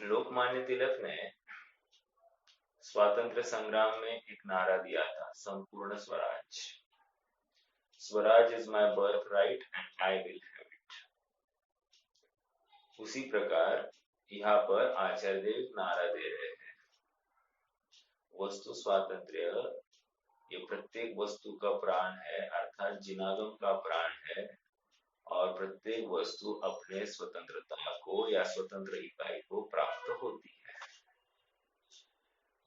लोकमान्य तिलक ने स्वातंत्र संग्राम में एक नारा दिया था, संपूर्ण Swaraj. Swaraj is my birth right and I will have it. उसी प्रकार यहाँ पर आचार्य देव नारा दे रहे हैं, वस्तु स्वातंत्र्य ये प्रत्येक वस्तु का प्राण है, अर्थात जिनागम का प्राण है, और प्रत्येक वस्तु अपने स्वतंत्रता को या स्वतंत्र इकाई को प्राप्त होती है।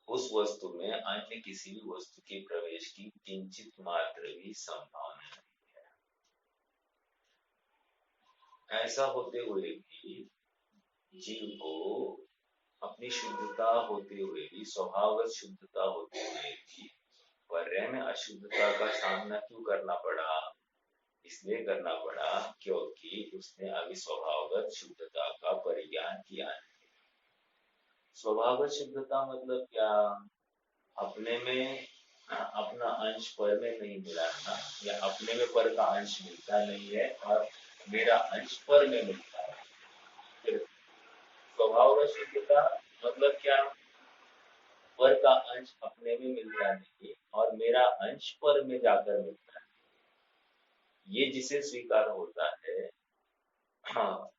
उस वस्तु में अन्य किसी भी वस्तु के प्रवेश की किंचित मात्र भी संभावना नहीं है। ऐसा होते हुए भी जीव को अपनी शुद्धता होते हुए भी, स्वभावगत शुद्धता होते हुए भी पर्याय में अशुद्धता का सामना क्यों करना पड़ा? इसलिए करना पड़ा क्योंकि उसने अभी स्वभावगत शुद्धता का परिज्ञान किया नहीं। स्वभावगत शुद्धता मतलब क्या? अपने में अपना अंश पर में नहीं मिलाना, या अपने में पर का अंश मिलता नहीं है और मेरा अंश पर में मिलता है। फिर स्वभावगत शुद्धता मतलब क्या? पर का अंश अपने में मिलता नहीं और मेरा अंश पर में जाकर मिलता है। ये जिसे स्वीकार होता है, हाँ,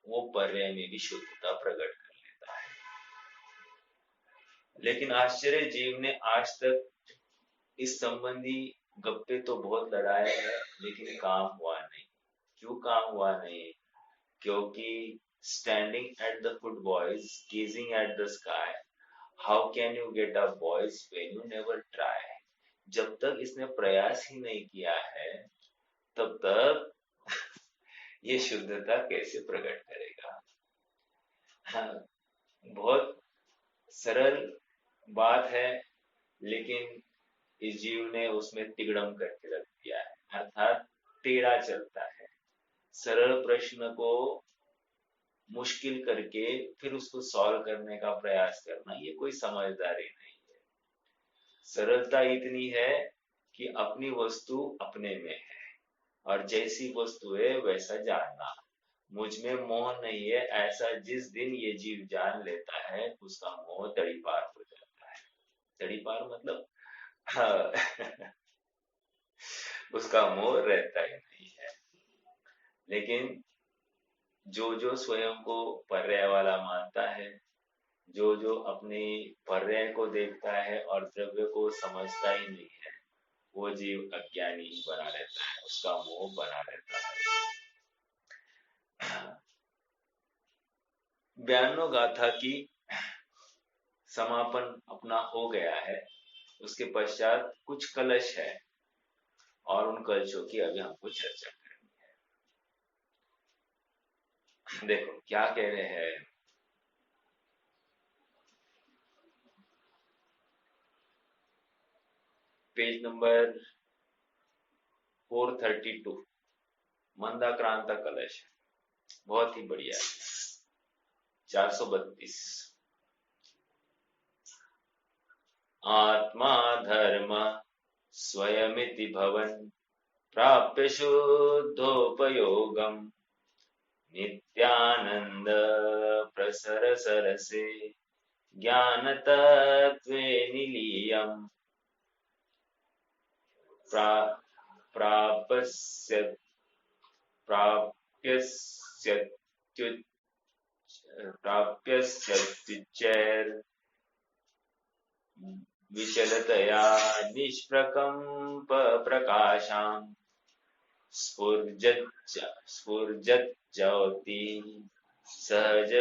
वो पर्याय में भी शुद्धता प्रकट कर लेता है। लेकिन आश्चर्य, जीव ने आज तक इस संबंधी गप्पे तो बहुत लड़ाए हैं, लेकिन काम हुआ नहीं। क्यों काम हुआ नहीं? क्योंकि standing at the foot boys, gazing at the sky, how can you get up boys when you never try? जब तक इसने प्रयास ही नहीं किया है, तब तक ये शुद्धता कैसे प्रकट करेगा? हाँ, बहुत सरल बात है, लेकिन इस जीव ने उसमें तिगड़म करके रख दिया है, अर्थात टेढ़ा चलता है। सरल प्रश्न को मुश्किल करके फिर उसको सॉल्व करने का प्रयास करना, ये कोई समझदारी नहीं है। सरलता इतनी है कि अपनी वस्तु अपने में है और जैसी वस्तु है वैसा जानना। मुझ में मोह नहीं है, ऐसा जिस दिन ये जीव जान लेता है, उसका मोह तड़ीपार हो जाता है। तड़ीपार मतलब उसका मोह रहता ही नहीं है। लेकिन जो स्वयं को पर्याय वाला मानता है, जो अपने पर्याय को देखता है और द्रव्य को समझता ही नहीं है, वो जीव अज्ञानी ही बना रहता है, उसका मोह बना रहता है। 92 गाथा की समापन अपना हो गया है। उसके पश्चात कुछ कलश है और उन कलशों की अभी हमको चर्चा करनी है। देखो क्या कह रहे हैं। पेज नंबर 432, मंदाक्रांता कलश, बहुत ही बढ़िया। 432, आत्मा धर्म स्वयमिति भवन् प्राप्य शुद्धोपयोगम् नित्यानंद प्रसर सरसे ज्ञान तत्वे निलीयम् प्राप्यस्यत्युच्चैर् विचलतया निष्प्रकम्प प्रकाशाम् स्फुर्जज्योति सहज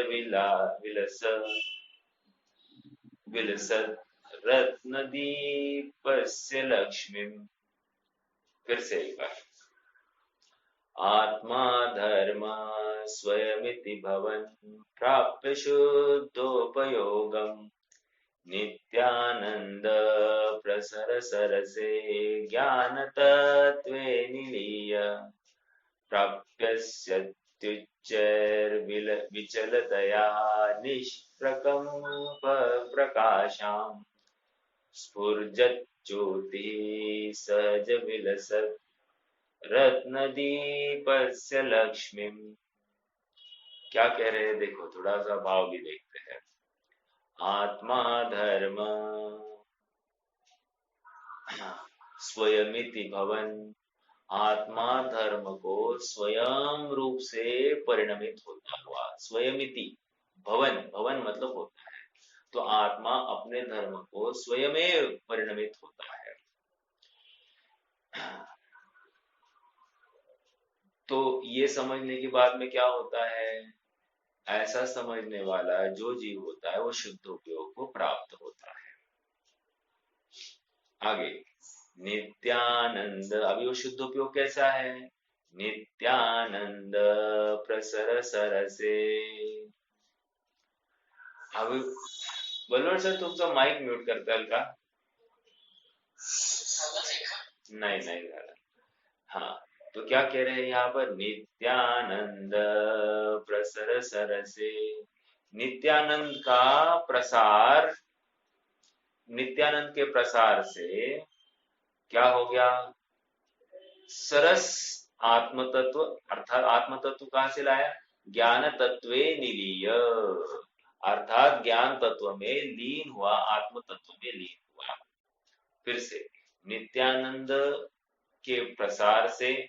विलसत् रत्नदीपस्य लक्ष्मीम्। फिर से एक बार। आत्मा धर्म स्वयमिति भवन् प्राप्य शुद्धोपयोगम् नित्यानंद प्रसर सरसे ज्ञान तत्वे निलीय प्राप्यस्यत्युच्चैर्विचलतया निष्प्रकम्प प्रकाशाम् स्फुर्जज्योतिः सहज विलसत् रत्नदीपस्य लक्ष्मीम्। क्या कह रहे हैं देखो, थोड़ा सा भाव भी देखते हैं। आत्मा धर्म स्वयमिति भवन, आत्मा धर्म को स्वयं रूप से परिणमित होता हुआ, स्वयमिति भवन, भवन मतलब होता है, तो आत्मा अपने धर्म को स्वयं परिणमित होता है। तो ये समझने के बाद में क्या होता है, ऐसा समझने वाला जो जीव होता है वो शुद्ध उपयोग को प्राप्त होता है। आगे नित्यानंद, अभी वो शुद्ध उपयोग कैसा है, नित्यानंद प्रसर सरसे। अभी बलवर सर तुमचा माइक म्यूट करता का? नहीं नहीं झाला। हाँ, तो क्या कह रहे हैं यहाँ पर, नित्यानंद प्रसर सरसे, नित्यानंद का प्रसार, नित्यानंद के प्रसार से क्या हो गया, सरस आत्म तत्व, अर्थात आत्म तत्व कहां से लाया, ज्ञान तत्वे निलीय, अर्थात ज्ञान तत्व में लीन हुआ, आत्म तत्व में लीन हुआ। फिर से नित्यानंद के प्रसार से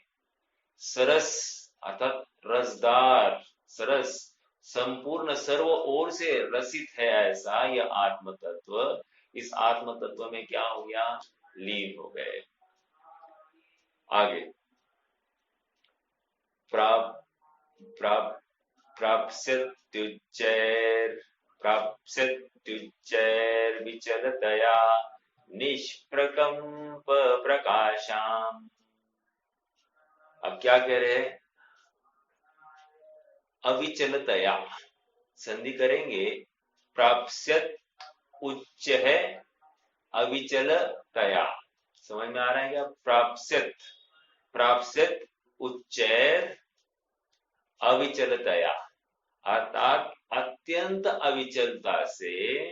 सरस अर्थात रसदार, सरस संपूर्ण सर्व ओर से रसित है ऐसा यह आत्म तत्व, इस आत्म तत्व में क्या हो गया, लीन हो गए। आगे प्राप प्राप प्राप्स्यत्युच्चैर, प्राप्स्यत्युच्चैर विचलतया निष्प्रकंप प्रकाशाम। अब क्या कह रहे हैं, अविचलतया संधि करेंगे, प्राप्स्यत उच्च है, अविचलतया, समझ में आ रहा है क्या, प्राप्स्यत, प्राप्स्यत उच्चैर अविचलतया, अर्थात अत्यंत अविचलता से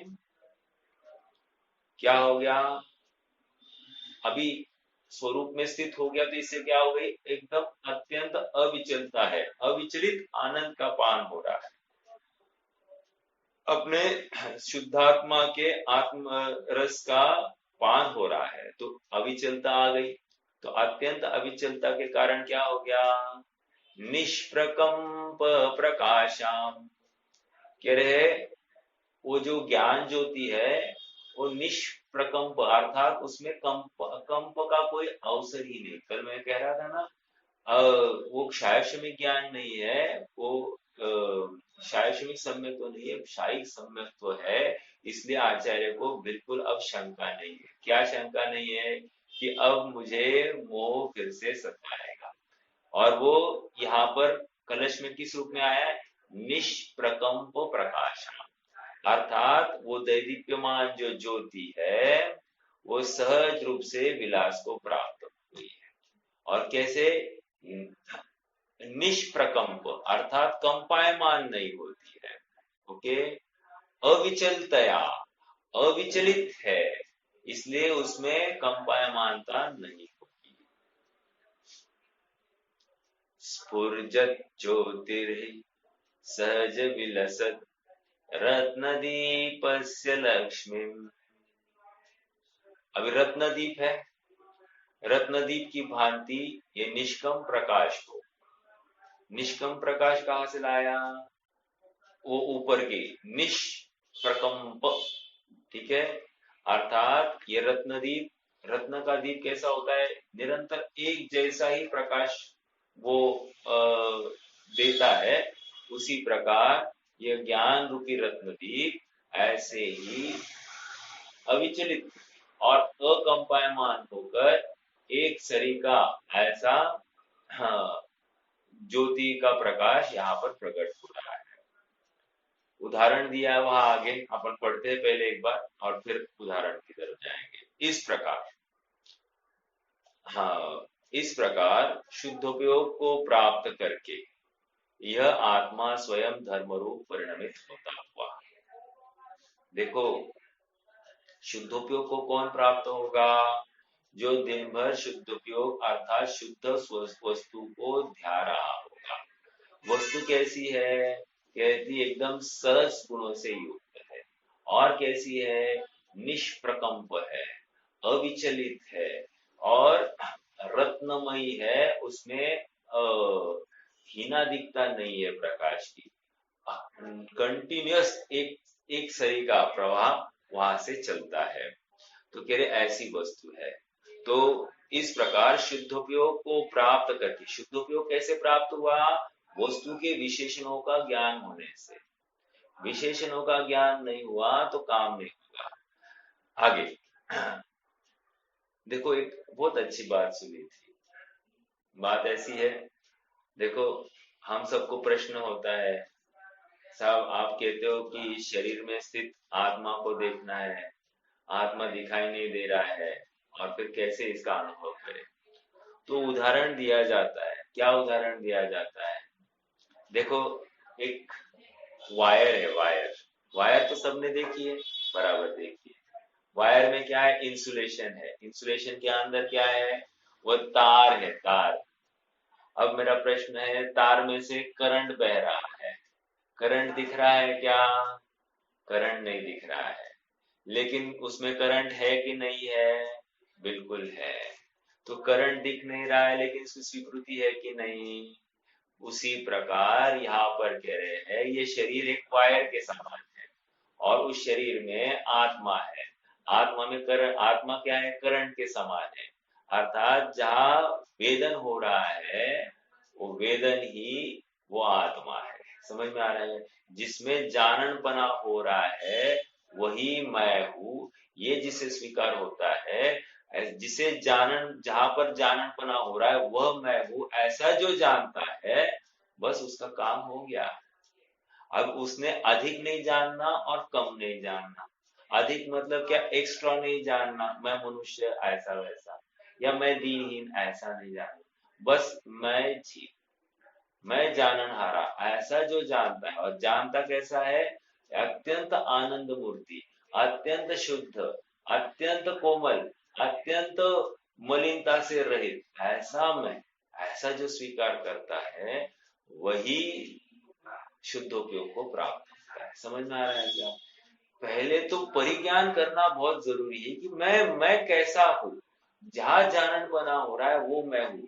क्या हो गया, अभी स्वरूप में स्थित हो गया, तो इससे क्या हो गई, एकदम अत्यंत अविचलता है, अविचलित आनंद का पान हो रहा है, अपने शुद्धात्मा के आत्म रस का पान हो रहा है, तो अविचलता आ गई। तो अत्यंत अविचलता के कारण क्या हो गया, निष्प्रकंप प्रकाशम, कह रहे वो जो ज्ञान ज्योति है वो निष्प्रकंप, अर्थात उसमें कंप का कोई अवसर ही नहीं। कल मैं कह रहा था ना, वो क्षायशमिक ज्ञान नहीं है, वो क्षायशमिक सम्यक तो नहीं है, क्षायिक सम्यक तो है, इसलिए आचार्य को बिल्कुल अब शंका नहीं है। क्या शंका नहीं है, कि अब मुझे मोह फिर से सताएगा, और वो यहाँ पर कलश में किस रूप में आया है, निष्प्रकंप प्रकाश, अर्थात वो दैदीप्यमान जो ज्योति है वो सहज रूप से विलास को प्राप्त हुई है। और कैसे, निष्प्रकंप अर्थात कंपायमान नहीं होती है, ओके, अविचलतया, अविचलित है, इसलिए उसमें कंपायमानता नहीं होती। स्फुरजत ज्योतिर्हि सहज विलसत रत्नदीपस्य लक्ष्मी। अभी रत्नदीप है, रत्नदीप की भांति ये निष्कम प्रकाश को, निष्कम प्रकाश कहां से लाया, वो ऊपर के निष्प्रकंप, ठीक है, अर्थात ये रत्नदीप, रत्न का दीप कैसा होता है, निरंतर एक जैसा ही प्रकाश वो देता है, उसी प्रकार ये ज्ञान रूपी रत्नदीप ऐसे ही अविचलित और अकंपायमान होकर एक सरीका ऐसा, हाँ, ज्योति का प्रकाश यहाँ पर प्रकट हो रहा है। उदाहरण दिया है वहां आगे, अपन पढ़ते हैं पहले एक बार और फिर उदाहरण की तरफ जाएंगे। इस प्रकार, हाँ, इस प्रकार शुद्धोपयोग को प्राप्त करके यह आत्मा स्वयं धर्म रूप परिणमित होता हुआ। देखो, शुद्धोपयोग को कौन प्राप्त होगा, जो दिन भर शुद्धोपयोग अर्थात शुद्ध वस्तु को ध्यान रहा होगा। वस्तु कैसी है, कहती एकदम सरस गुणों से युक्त है, और कैसी है, निष्प्रकंप है, अविचलित है, और रत्नमयी है, उसमें हीना दिखता नहीं है प्रकाश की, कंटिन्यूअस एक एक सही का प्रवाह वहां से चलता है। तो कह रहे ऐसी वस्तु है। तो इस प्रकार शुद्धोपयोग को प्राप्त करके, शुद्धोपयोग कैसे प्राप्त हुआ, वस्तु के विशेषणों का ज्ञान होने से। विशेषणों का ज्ञान नहीं हुआ तो काम नहीं होगा। आगे देखो, एक बहुत अच्छी बात सुनी थी। बात ऐसी है, देखो हम सबको प्रश्न होता है, साहब आप कहते हो कि शरीर में स्थित आत्मा को देखना है, आत्मा दिखाई नहीं दे रहा है, और फिर कैसे इसका अनुभव करें। तो उदाहरण दिया जाता है। क्या उदाहरण दिया जाता है, देखो एक वायर है, वायर, वायर तो सबने देखी है, बराबर देखी है। वायर में क्या है, इंसुलेशन है, इंसुलेशन के अंदर क्या है, वो तार है, तार। अब मेरा प्रश्न है, तार में से करंट बह रहा है, करंट दिख रहा है क्या, करंट नहीं दिख रहा है, लेकिन उसमें करंट है कि नहीं है, बिल्कुल है। तो करंट दिख नहीं रहा है, लेकिन इसकी स्वीकृति है कि नहीं। उसी प्रकार यहाँ पर कह रहे हैं, ये शरीर एक वायर के समान है, और उस शरीर में आत्मा है। आत्मा में करंट, आत्मा क्या है, करंट के समान है। अर्थात जहाँ वेदन हो रहा है, वो वेदन ही वो आत्मा है। समझ में आ रहा है, जिसमें जाननपना हो रहा है वही मैं हूँ, ये जिसे स्वीकार होता है, जिसे जानन, जहां पर जाननपना हो रहा है वह मैं हूँ, ऐसा जो जानता है, बस उसका काम हो गया। अब उसने अधिक नहीं जानना और कम नहीं जानना। अधिक मतलब क्या, एक्स्ट्रा नहीं जानना, मैं मनुष्य ऐसा वैसा, या मैं दीनहीन ऐसा नहीं जानना, बस मैं जीव, मैं जाननहारा, ऐसा जो जानता है। और जानता कैसा है, अत्यंत आनंद मूर्ति, अत्यंत शुद्ध, अत्यंत कोमल, अत्यंत मलिनता से रहित, ऐसा मैं, ऐसा जो स्वीकार करता है, वही शुद्धोपयोग को प्राप्त करता है। समझ में आ रहा है क्या। पहले तो परिज्ञान करना बहुत जरूरी है कि मैं कैसा हूँ। जहां जानन बना हो रहा है वो मैं हूँ।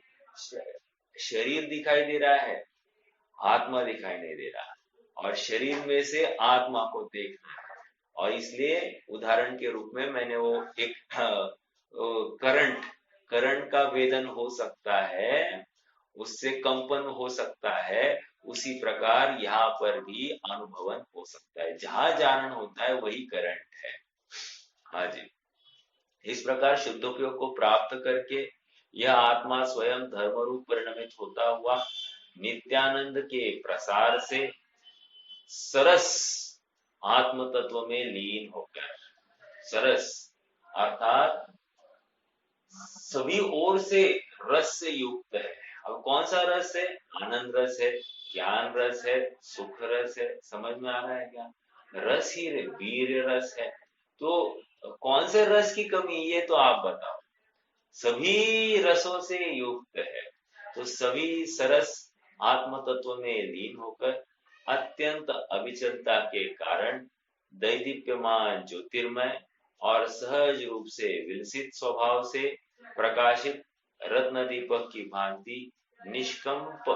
शरीर दिखाई दे रहा है, आत्मा दिखाई नहीं दे रहा, और शरीर में से आत्मा को देखना है। और इसलिए उदाहरण के रूप में मैंने वो एक करंट, करंट का वेदन हो सकता है, उससे कंपन हो सकता है, उसी प्रकार यहाँ पर भी अनुभवन हो सकता है। जहां जानन होता है वही करंट है। हाँ जी। इस प्रकार शुद्धोपयोग को प्राप्त करके यह आत्मा स्वयं धर्म रूप परिणमित होता हुआ नित्यानंद के प्रसार से सरस आत्म तत्व में लीन होकर, सरस अर्थात सभी ओर से रस से युक्त है। अब कौन सा रस है, आनंद रस है, ज्ञान रस है, सुख रस है। समझ में आ रहा है क्या, रस ही वीर रस है। तो कौन से रस की कमी, ये तो आप बताओ। सभी रसों से युक्त है, तो सभी सरस आत्म तत्व में लीन होकर अत्यंत अविचलता के कारण दैदीप्यमान ज्योतिर्मय और सहज रूप से विलसित स्वभाव से प्रकाशित रत्न दीपक की भांति निष्कंप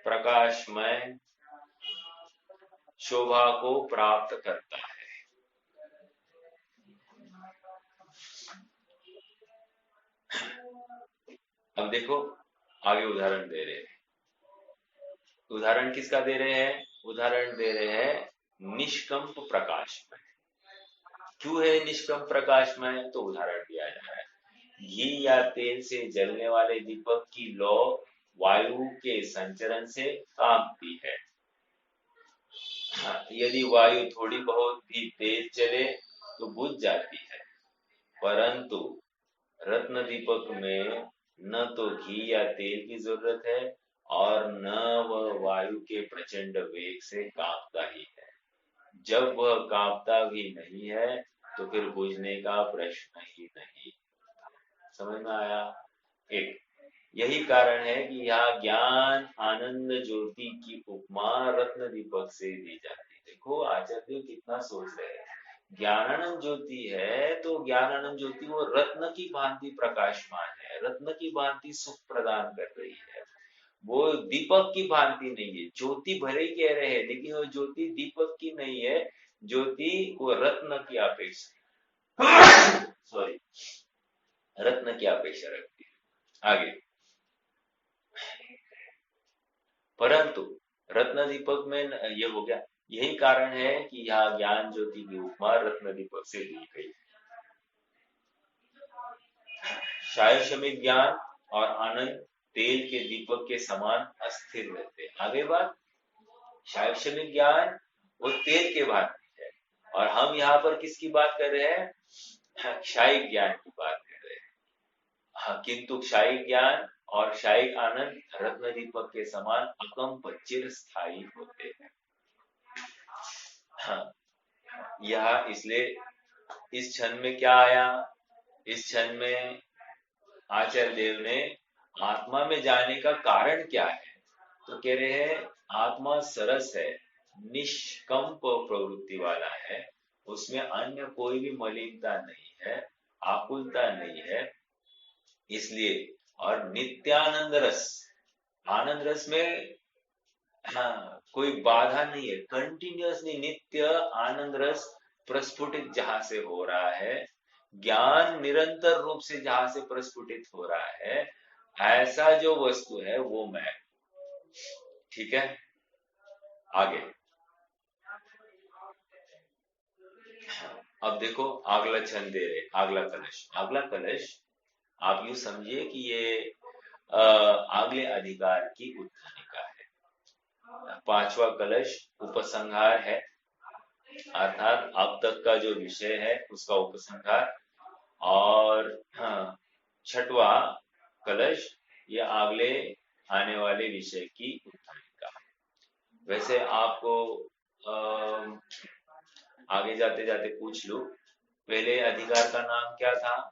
प्रकाशमय शोभा को प्राप्त करता है। अब देखो आगे उदाहरण दे रहे हैं। उदाहरण किसका दे रहे हैं, उदाहरण दे रहे हैं निष्कंप प्रकाशमय। क्यों है निष्कंप प्रकाशमय, तो उदाहरण दिया जा रहा है। घी या तेल से जलने वाले दीपक की लौ वायु के संचरण से कांपती है। यदि वायु थोड़ी बहुत भी तेज चले तो बुझ जाती है, परंतु रत्न दीपक में न तो घी या तेल की जरूरत है, और न वह वायु के प्रचंड वेग से कांपता ही है। जब वह कांपता भी नहीं है तो फिर बुझने का प्रश्न ही नहीं। समझ में आया। एक यही कारण है कि यहाँ ज्ञान आनंद ज्योति की उपमा रत्न दीपक से दी जाती है। देखो आचार्य कितना सोच रहे हैं ज्ञानानंद ज्योति है तो ज्ञानानंद ज्योति वो रत्न की भांति प्रकाशमान है, रत्न की भांति सुख प्रदान कर रही है। वो दीपक की भांति नहीं है, ज्योति भले ही कह रहे हैं लेकिन वो ज्योति दीपक की नहीं है, ज्योति वो रत्न की अपेक्षा सॉरी रत्न की अपेक्षा रखती है। आगे, परंतु रत्न दीपक में ये हो गया, यही कारण है कि यहाँ ज्ञान ज्योति की उपमा रत्न दीपक से दी गई। शायद ज्ञान और आनंद तेल के दीपक के समान अस्थिर रहते। आगे बात, शायद ज्ञान वो तेल के भांति है और हम यहाँ पर किसकी बात कर रहे हैं? क्षायिक ज्ञान की बात कर रहे हैं। हाँ, किंतु क्षायिक ज्ञान और क्षायिक आनंद रत्न दीपक के समान अकंप चिरस्थायी होते हैं। हाँ, यह इसलिए इस क्षण में क्या आया, इस क्षण में आचार्य देव ने आत्मा में जाने का कारण क्या है, तो कह रहे हैं आत्मा सरस है, निष्कंप प्रवृत्ति वाला है, उसमें अन्य कोई भी मलिनता नहीं है, आकुलता नहीं है, इसलिए और नित्यानंद रस, आनंद रस में हाँ कोई बाधा नहीं है, कंटिन्यूअसली नित्य आनंद रस प्रस्फुटित जहां से हो रहा है, ज्ञान निरंतर रूप से जहां से प्रस्फुटित हो रहा है, ऐसा जो वस्तु है वो मैं। ठीक है, आगे अब देखो अगला छंद दे रहे, अगला कलश। अगला कलश आप यूं समझिए कि ये अगले अधिकार की उत्थानिका है। पांचवा कलश उपसंहार है, अर्थात अब तक का जो विषय है उसका उपसंहार, और हाँ, छठवा कलश ये अगले आने वाले विषय की उत्थानिका है। वैसे आपको आगे जाते जाते पूछ लूं, पहले अधिकार का नाम क्या था?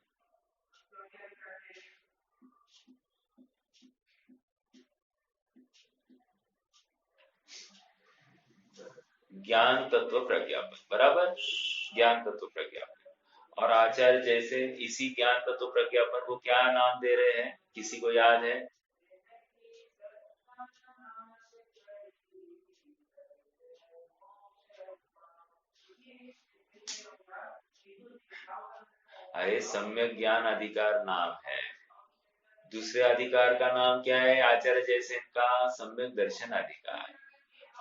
ज्ञान तत्व प्रज्ञापन, बराबर, ज्ञान तत्व प्रज्ञापन। और आचार्य जैसे इसी ज्ञान तत्व प्रज्ञापन को क्या नाम दे रहे हैं, किसी को याद है? अरे सम्यक ज्ञान अधिकार नाम है, दूसरे अधिकार का नाम क्या है आचार्य जैसे का? सम्यक दर्शन अधिकार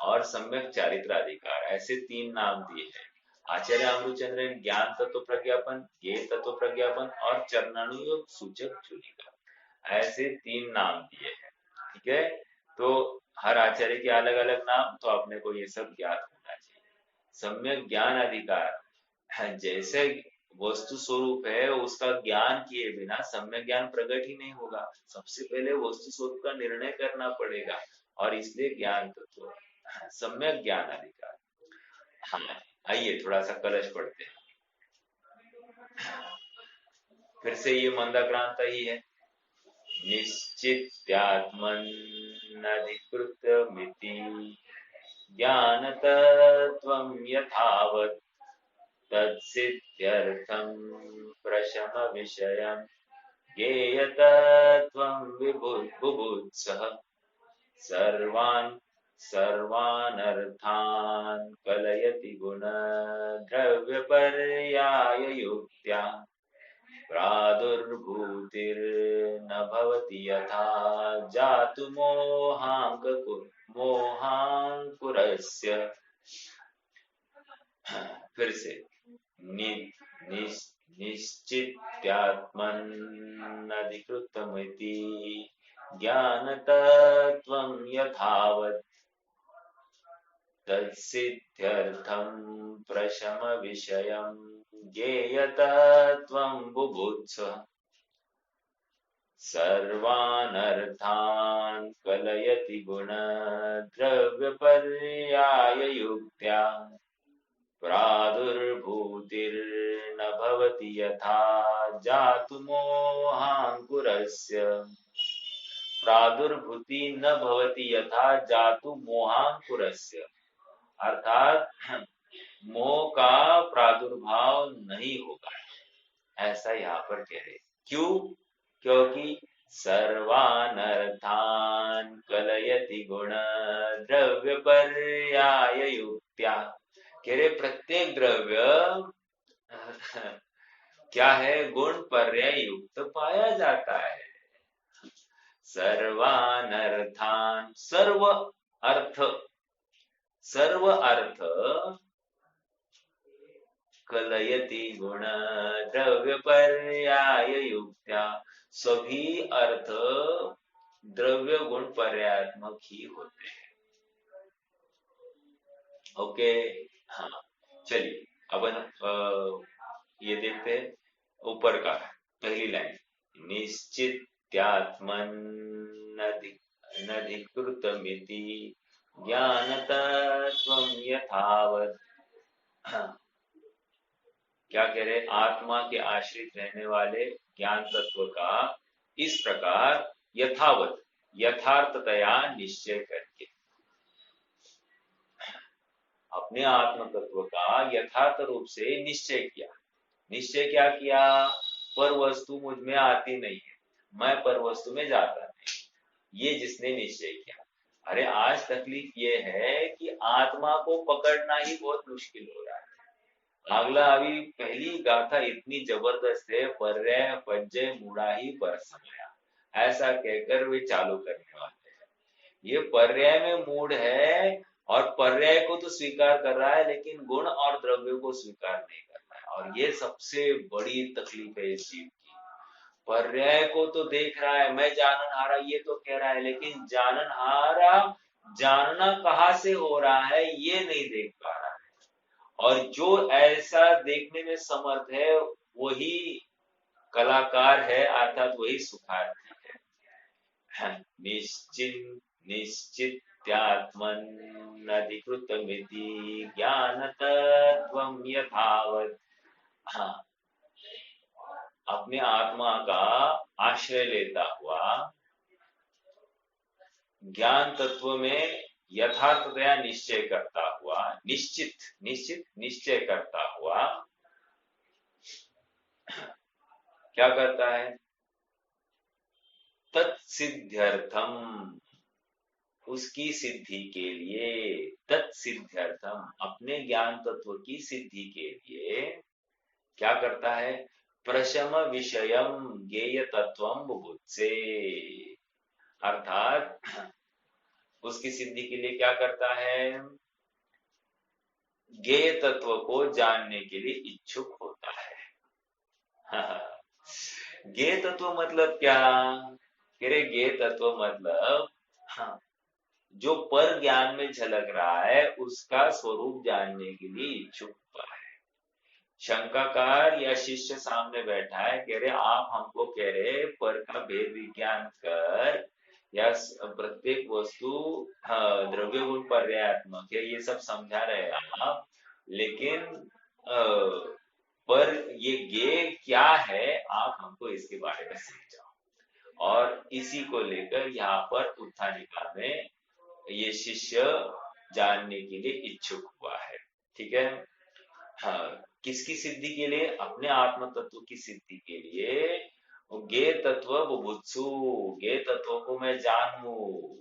और सम्यक चारित्र अधिकार, ऐसे तीन नाम दिए हैं आचार्य अमृतचंद्र ने। ज्ञान तत्व प्रज्ञापन, ये तत्व प्रज्ञापन और चरणानुयोग सूचक चूलिका, ऐसे तीन नाम दिए हैं। ठीक है, तो हर आचार्य के अलग अलग नाम, तो अपने को ये सब ज्ञात होना चाहिए। सम्यक ज्ञान अधिकार जैसे वस्तु स्वरूप है, उसका ज्ञान किए बिना सम्यक ज्ञान प्रकट ही नहीं होगा। सबसे पहले वस्तु स्वरूप का निर्णय करना पड़ेगा, और इसलिए ज्ञान तत्व सम्यक ज्ञान अधिकार। हाँ, आइए थोड़ा सा कलश पढ़ते हैं। फिर से ये मंदाक्रांत ही है। निश्चित्यात्मन्नधिकृतमिति ज्ञानतत्त्वं यथावत् तत्सिद्ध्यर्थं प्रशमविषयं ज्ञेयतत्त्वं बुभुत्सः सर्वानर्थान् कलयति गुणद्रव्यपर्याययुक्त्या प्रादुर्भूतिर्न भवति यथा जातु मोहांकुरस्य। फिर से निश्चित्यात्मन्नधिकृतमिति ज्ञानतत्त्वं यथावत् तत्सिद्ध्यर्थं प्रशमविषयं ज्ञेयतत्त्वं बुभुत्सः सर्वानर्थान् कलयति गुणद्रव्यपर्याययुक्त्या प्रादुर्भूतिर्न भवति यथा जातु मोहांकुरस्य। प्रादुर्भूति न भवति यथा जातु मोहांकुरस्य, अर्थात मोह का प्रादुर्भाव प्रादुर्भाव नहीं होगा, ऐसा यहाँ पर कह रहे। क्यों? क्योंकि सर्वानर्थान कलयति गुण द्रव्य पर्याय युक्त्या, कह रहे प्रत्येक द्रव्य क्या है, गुण पर्याय युक्त पाया जाता है। सर्वानर्थान, सर्व अर्थ कलयति गुण द्रव्य पर्याय युक्त्या, सभी अर्थ द्रव्य गुण पर्यायात्मक ही होते हैं। ओके, हाँ चलिए अपन ये देखते हैं ऊपर का पहली लाइन, निश्चित्यात्मनधिकृतमिति ज्ञानतत्त्वं यथावत्। क्या कह रहे, आत्मा के आश्रित रहने वाले ज्ञान तत्व का इस प्रकार यथावत, यथार्थतया निश्चय करके, अपने आत्म तत्व का यथार्थ रूप से निश्चय किया। निश्चय क्या किया, पर वस्तु मुझ में आती नहीं है, मैं पर वस्तु में जाता नहीं, ये जिसने निश्चय किया। अरे आज तकलीफ ये है कि आत्मा को पकड़ना ही बहुत मुश्किल हो रहा है। अगला अभी पहली गाथा इतनी जबरदस्त है, पर्याय पज्जय मूढ़ा ही पर समया, ऐसा कहकर वे चालू करने वाले हैं। ये पर्याय में मूढ़ है और पर्याय को तो स्वीकार कर रहा है, लेकिन गुण और द्रव्य को स्वीकार नहीं कर रहा है। और ये सबसे बड़ी तकलीफ है इस जीव की। पर्याय को तो देख रहा है, मैं जाननहारा ये तो कह रहा है, लेकिन जाननहारा जानना कहाँ से हो रहा है ये नहीं देख पा रहा है। और जो ऐसा देखने में समर्थ है वही कलाकार है, अर्थात वही सुखार्थी है। निश्चित्यात्मनधिकृतमिति ज्ञानतत्त्वं यथावत्। हाँ, अपने आत्मा का आश्रय लेता हुआ ज्ञान तत्व में यथार्थतया निश्चय करता हुआ, निश्चय करता हुआ क्या करता है, तत्सिद्ध्यर्थम, उसकी सिद्धि के लिए, तत्सिद्ध्यर्थम, अपने ज्ञान तत्व की सिद्धि के लिए क्या करता है, प्रशम विषयम ज्ञेय तत्वम बुभुत्से, अर्थात उसकी सिद्धि के लिए क्या करता है, ज्ञेय तत्व को जानने के लिए इच्छुक होता है। ज्ञेय तत्व मतलब क्या, कह रहे ज्ञेय तत्व मतलब हाँ, जो पर ज्ञान में झलक रहा है उसका स्वरूप जानने के लिए इच्छुक हुआ है। शंकाकार या शिष्य सामने बैठा है, कह रहे आप हमको कह रहे पर का भेद विज्ञान कर, या प्रत्येक वस्तु द्रव्य गुण पर्यायात्मक है, ये सब समझा रहे आप, लेकिन पर ये ज्ञेय क्या है आप हमको इसके बारे में समझाओ। और इसी को लेकर यहाँ पर उत्थानिका में ये शिष्य जानने के लिए इच्छुक हुआ है। ठीक है, हाँ, किसकी सिद्धि के लिए, अपने आत्म तत्व की सिद्धि के लिए। ज्ञेय तत्व बुभुत्सु, ज्ञेय तत्व को मैं जानू।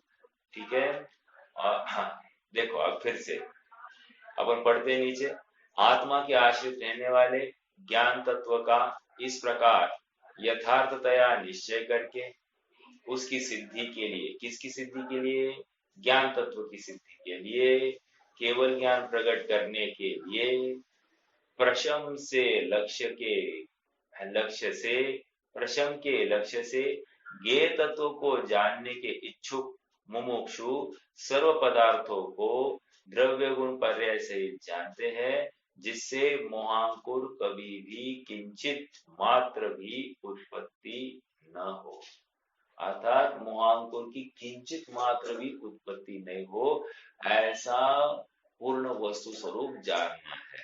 ठीक है, हाँ देखो अब फिर से अपन पढ़ते नीचे, आत्मा के आश्रित रहने वाले ज्ञान तत्व का इस प्रकार यथार्थतया निश्चय करके उसकी सिद्धि के लिए, किसकी सिद्धि के लिए, ज्ञान तत्व की सिद्धि के लिए, केवल ज्ञान प्रकट करने के लिए, प्रशम के लक्ष्य से ज्ञेय तत्व को जानने के इच्छुक मुमुक्षु सर्व पदार्थों को द्रव्य गुण पर्याय सहित जानते हैं, जिससे मोहांकुर कभी भी किंचित मात्र भी उत्पत्ति न हो। अर्थात मोहांकुर की किंचित मात्र भी उत्पत्ति नहीं हो, ऐसा पूर्ण वस्तु स्वरूप जानना है।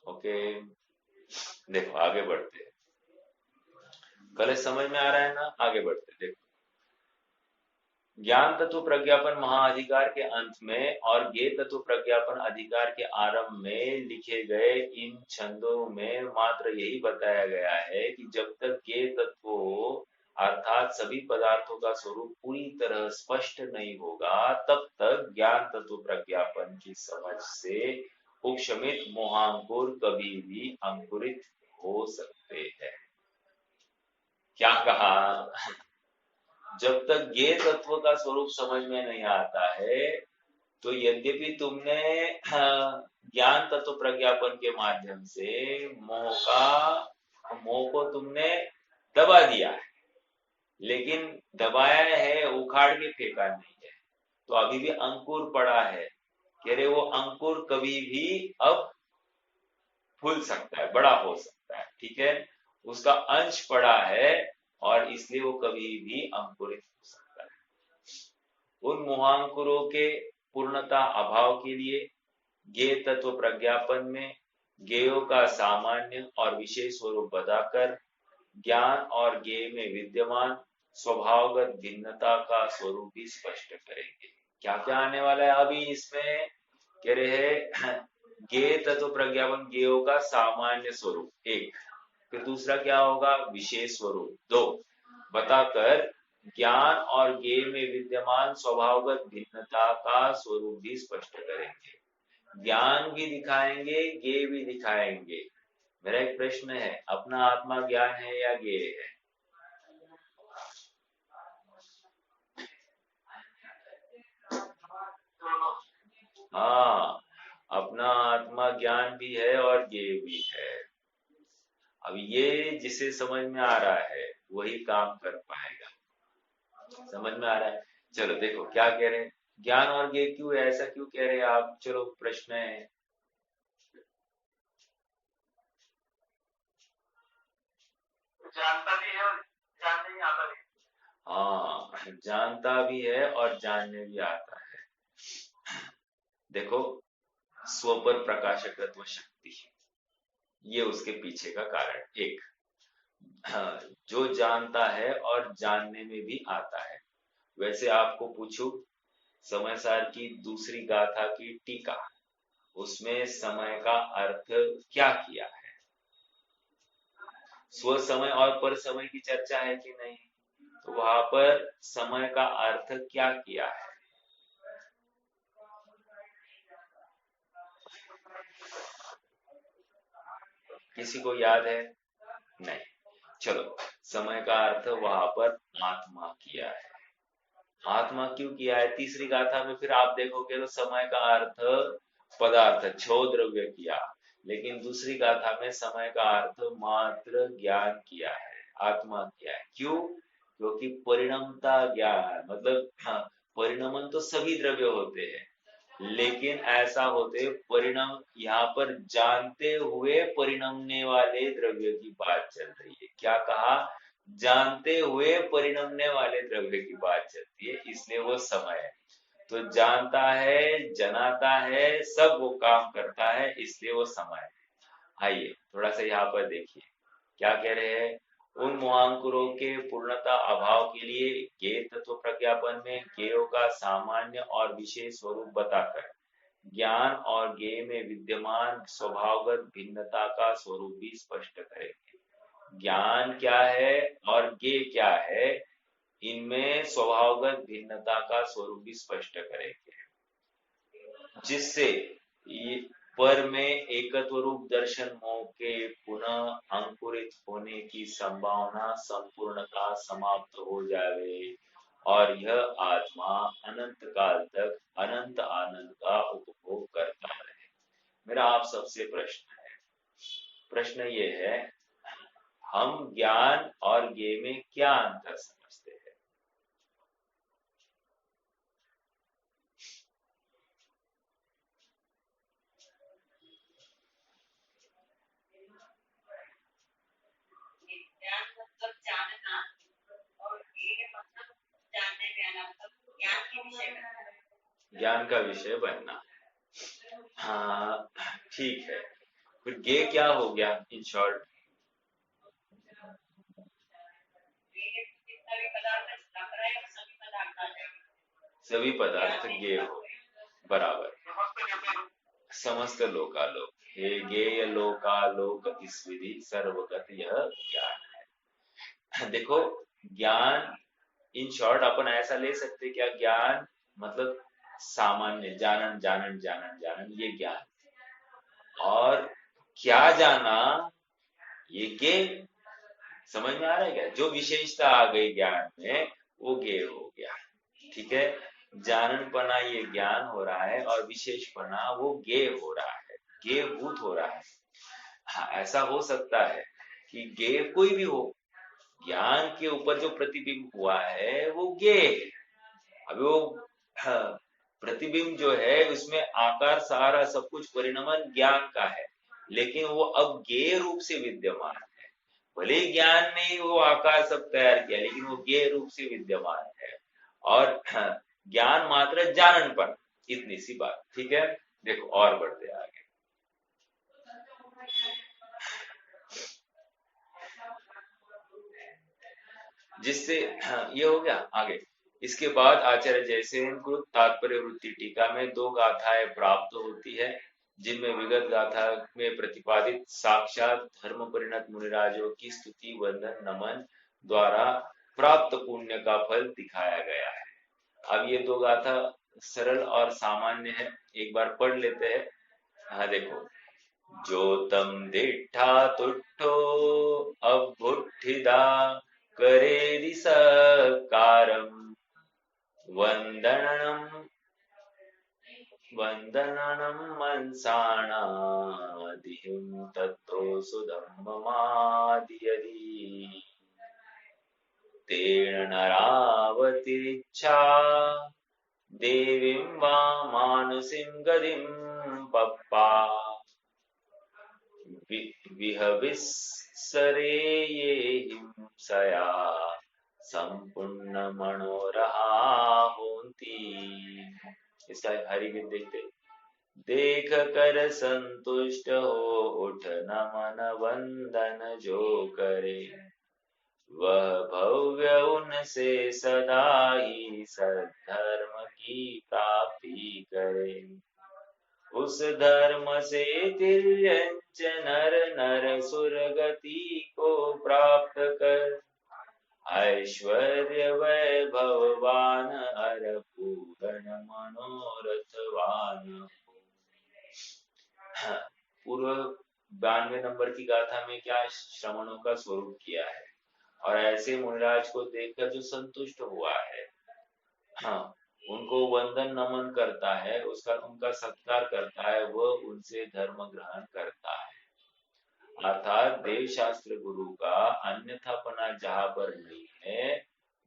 ओके, देखो आगे बढ़ते हैं, कल समझ में आ रहा है ना, आगे बढ़ते देखो। ज्ञान तत्व प्रज्ञापन महाअधिकार के अंत में और ज्ञेय तत्व प्रज्ञापन अधिकार के आरंभ में लिखे गए इन छंदों में मात्र यही बताया गया है कि जब तक ज्ञेय तत्वों अर्थात सभी पदार्थों का स्वरूप पूरी तरह स्पष्ट नहीं होगा तब तक ज्ञान तत्व प्रज्ञापन की समझ से उपशमित मोहांकुर कभी भी अंकुरित हो सकते हैं। क्या कहा? जब तक ये तत्व का स्वरूप समझ में नहीं आता है तो यद्यपि तुमने ज्ञान तत्व प्रज्ञापन के माध्यम से मोह को तुमने दबा दिया है, लेकिन दबाया है, उखाड़ के फेंका नहीं है, तो अभी भी अंकुर पड़ा है। कह रहे वो अंकुर कभी भी अब फूल सकता है, बड़ा हो सकता है, ठीक है, उसका अंश पड़ा है और इसलिए वो कभी भी अंकुरित हो सकता है। उन मोहांकुरों के पूर्णता अभाव के लिए ज्ञेय तत्व प्रज्ञापन में ज्ञेयों का सामान्य और विशेष स्वरूप बताकर ज्ञान और ज्ञेय में विद्यमान स्वभावगत भिन्नता का स्वरूप भी स्पष्ट करेंगे। क्या क्या आने वाला है अभी इसमें? कह रहे हैं ज्ञेय तत्व प्रज्ञापन ज्ञेयों का सामान्य स्वरूप एक, फिर दूसरा क्या होगा? विशेष स्वरूप दो, बताकर ज्ञान और ज्ञेय में विद्यमान स्वभावगत भिन्नता का स्वरूप भी स्पष्ट करेंगे। ज्ञान भी दिखाएंगे, ज्ञेय भी दिखाएंगे। मेरा एक प्रश्न है, अपना आत्मा ज्ञान है या ज्ञेय है? हाँ, अपना आत्मा ज्ञान भी है और ज्ञेय भी है। अब ये जिसे समझ में आ रहा है वही काम कर पाएगा। समझ में आ रहा है? चलो देखो क्या कह रहे हैं, ज्ञान और ज्ञेय क्यों है, ऐसा क्यों कह रहे हैं आप? चलो प्रश्न है। जानता भी है और जानने भी आता भी। हाँ, जानता भी है और जानने भी आता है। देखो, स्व पर प्रकाशकत्व शक्ति, ये उसके पीछे का कारण एक। हाँ, जो जानता है और जानने में भी आता है। वैसे आपको पूछूं, समय सार की दूसरी गाथा की टीका, उसमें समय का अर्थ क्या किया है? स्व समय और पर समय की चर्चा है कि नहीं? तो वहां पर समय का अर्थ क्या किया है? किसी को याद है? नहीं। चलो, समय का अर्थ वहां पर आत्मा किया है। आत्मा क्यों किया है? तीसरी गाथा में फिर आप देखोगे तो समय का अर्थ पदार्थ क्षो द्रव्य किया, लेकिन दूसरी गाथा में समय का अर्थ मात्र ज्ञान किया है, आत्मा किया है। क्यों? क्योंकि परिणमता ज्ञान, मतलब हाँ, परिणमन तो सभी द्रव्य होते हैं, लेकिन ऐसा होते परिणाम, यहाँ पर जानते हुए परिणमने वाले द्रव्य की बात चल रही है। क्या कहा? जानते हुए परिणमने वाले द्रव्य की बात चलती है, इसलिए वो समय है। तो जानता है, जनाता है, सब वो काम करता है, इसलिए वो समय है। आइए थोड़ा सा यहाँ पर देखिए क्या कह रहे हैं। उन मोहांकुरों के पूर्णता अभाव के लिए ज्ञेय तत्व प्रज्ञापन में ज्ञेयों का सामान्य और विशेष स्वरूप बताकर ज्ञान और ज्ञेय में विद्यमान स्वभावगत भिन्नता का स्वरूप भी स्पष्ट करेंगे। ज्ञान क्या है और ज्ञेय क्या है, इनमें स्वभावगत भिन्नता का स्वरूप भी स्पष्ट करेंगे, जिससे पर में एकत्व रूप दर्शन मोह के पुनः अंकुरित होने की संभावना संपूर्णता समाप्त हो जाए और यह आत्मा अनंत काल तक अनंत आनंद का उपभोग करता रहे। मेरा आप सबसे प्रश्न है, प्रश्न ये है, हम ज्ञान और ज्ञेय में क्या अंतर समझते हैं? ज्ञान मतलब जानना और ज्ञेय मतलब जानने में मतलब ज्ञान के विषय में, ज्ञान का विषय बनना। हाँ ठीक है, फिर ज्ञेय क्या हो गया इन शॉर्ट? जितना भी पदार्थ लग रहा है सभी पदार्थ आ जाएगा। सभी पदार्थ ज्ञेय हो, बराबर। समस्त लोकालोक, हे ज्ञेय लोकालोक इस विधि सर्वगत यह ज्ञान है। देखो, ज्ञान इन शॉर्ट अपन ऐसा ले सकते क्या, ज्ञान मतलब सामान्य जानन जानन जानन जानन, ये ज्ञान। और क्या जाना, ये ज्ञेय। समझ में आ रहा है क्या, जो विशेषता आ गई ज्ञान में वो ज्ञेय हो गया। ठीक है, जाननपना ये ज्ञान हो रहा है और विशेषपना वो ज्ञेय हो रहा है, ज्ञेयभूत हो रहा है। हाँ, ऐसा हो सकता है कि ज्ञेय कोई भी हो, ज्ञान के ऊपर जो प्रतिबिंब हुआ है वो ज्ञेय है। अभी वो हाँ, प्रतिबिंब जो है उसमें आकार सहारा सब कुछ परिणमन ज्ञान का है, लेकिन वो अब ज्ञेय रूप से विद्यमान है। भले ही ज्ञान ने ही वो आकार सब तैयार किया, लेकिन वो ज्ञेय रूप से विद्यमान है। और ज्ञान मात्र जानन पर, इतनी सी बात। ठीक है, देखो और बढ़ते आगे। जिससे ये हो गया आगे। इसके बाद आचार्य जयसेन कृत तात्पर्य वृत्ति टीका में दो गाथाएं प्राप्त होती है, जिनमें विगत गाथा में प्रतिपादित साक्षात धर्म परिणत मुनिराजों की स्तुति वंदन नमन द्वारा प्राप्त पुण्य का फल दिखाया गया है। अब ये दो गाथा सरल और सामान्य है, एक बार पढ़ लेते हैं। हाँ देखो, जो तम दिठा तुठो अभुठिदा करेदि सकारम वंदनम वंदनम मनसाणादिहिं तत्तो सुधम्ममादियदि तेन नरावतिरिच्छा देवीं वा मानुषीं गतिं पप्पा विहविस्सरे ये हिंसया संपूर्ण मनोरहा होंती। इसका हरिगित देखते। देख कर संतुष्ट हो उठ नमन वंदन जो करे, वह भव्य उनसे सदा ही सद्धर्म की प्राप्ति करे। उस धर्म से तिर्यंच नर नर सुरगति को प्राप्त कर, ऐश्वर्य वैभववान हर पूर्ण मनोरथवान। पूर्व 92 नंबर की गाथा में क्या श्रमणों का स्वरूप किया है, और ऐसे मुनिराज को देखकर जो संतुष्ट हुआ है, हाँ, उनको वंदन नमन करता है, उसका उनका सत्कार करता है, वह उनसे धर्म ग्रहण करता है। अर्थात देव शास्त्र गुरु का अन्यथापना जहां पर नहीं है,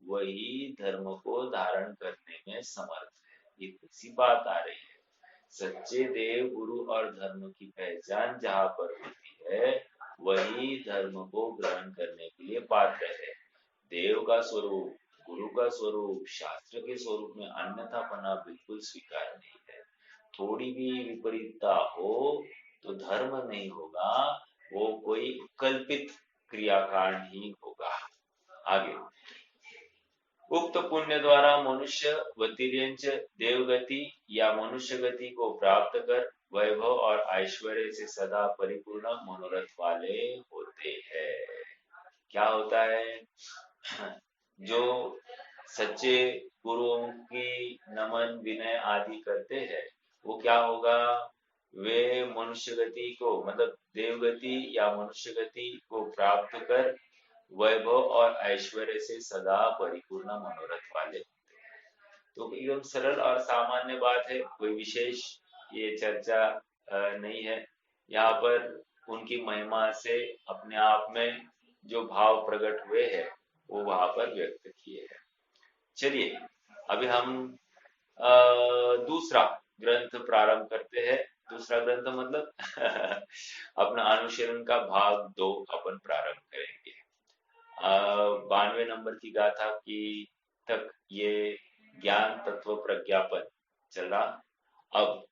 वही धर्म को धारण करने में समर्थ है। इसी बात आ रही है। सच्चे देव गुरु और धर्म की पहचान जहां पर होती है, वही धर्म को ग्रहण करने के लिए पात्र है। देव का स्वरूप, गुरु का स्वरूप, शास्त्र के स्वरूप में अन्यथापना बिल्कुल स्वीकार नहीं है। थोड़ी भी विपरीतता हो तो धर्म नहीं होगा, वो कोई कल्पित क्रियाकांड ही होगा। आगे, उक्त पुण्य द्वारा मनुष्य वतिर्यंच देवगति या मनुष्य गति को प्राप्त कर वैभव और ऐश्वर्य से सदा परिपूर्ण मनोरथ वाले होते हैं। क्या होता है, जो सच्चे गुरुओं की नमन विनय आदि करते हैं, वो क्या होगा, वे मनुष्य गति को मतलब देवगति या मनुष्य गति को प्राप्त कर वैभव और ऐश्वर्य से सदा परिपूर्ण मनोरथ वाले होते हैं। तो एकदम सरल और सामान्य बात है, कोई विशेष ये चर्चा नहीं है। यहाँ पर उनकी महिमा से अपने आप में जो भाव प्रकट हुए हैं वो वहां पर व्यक्त किए हैं। चलिए अभी हम दूसरा ग्रंथ प्रारंभ करते हैं। दूसरा ग्रंथ मतलब अपना अनुशीलन का भाग 2 अपन प्रारंभ करेंगे। 92 नंबर की गाथा की तक ये ज्ञान तत्व प्रज्ञापन चल रहा। अब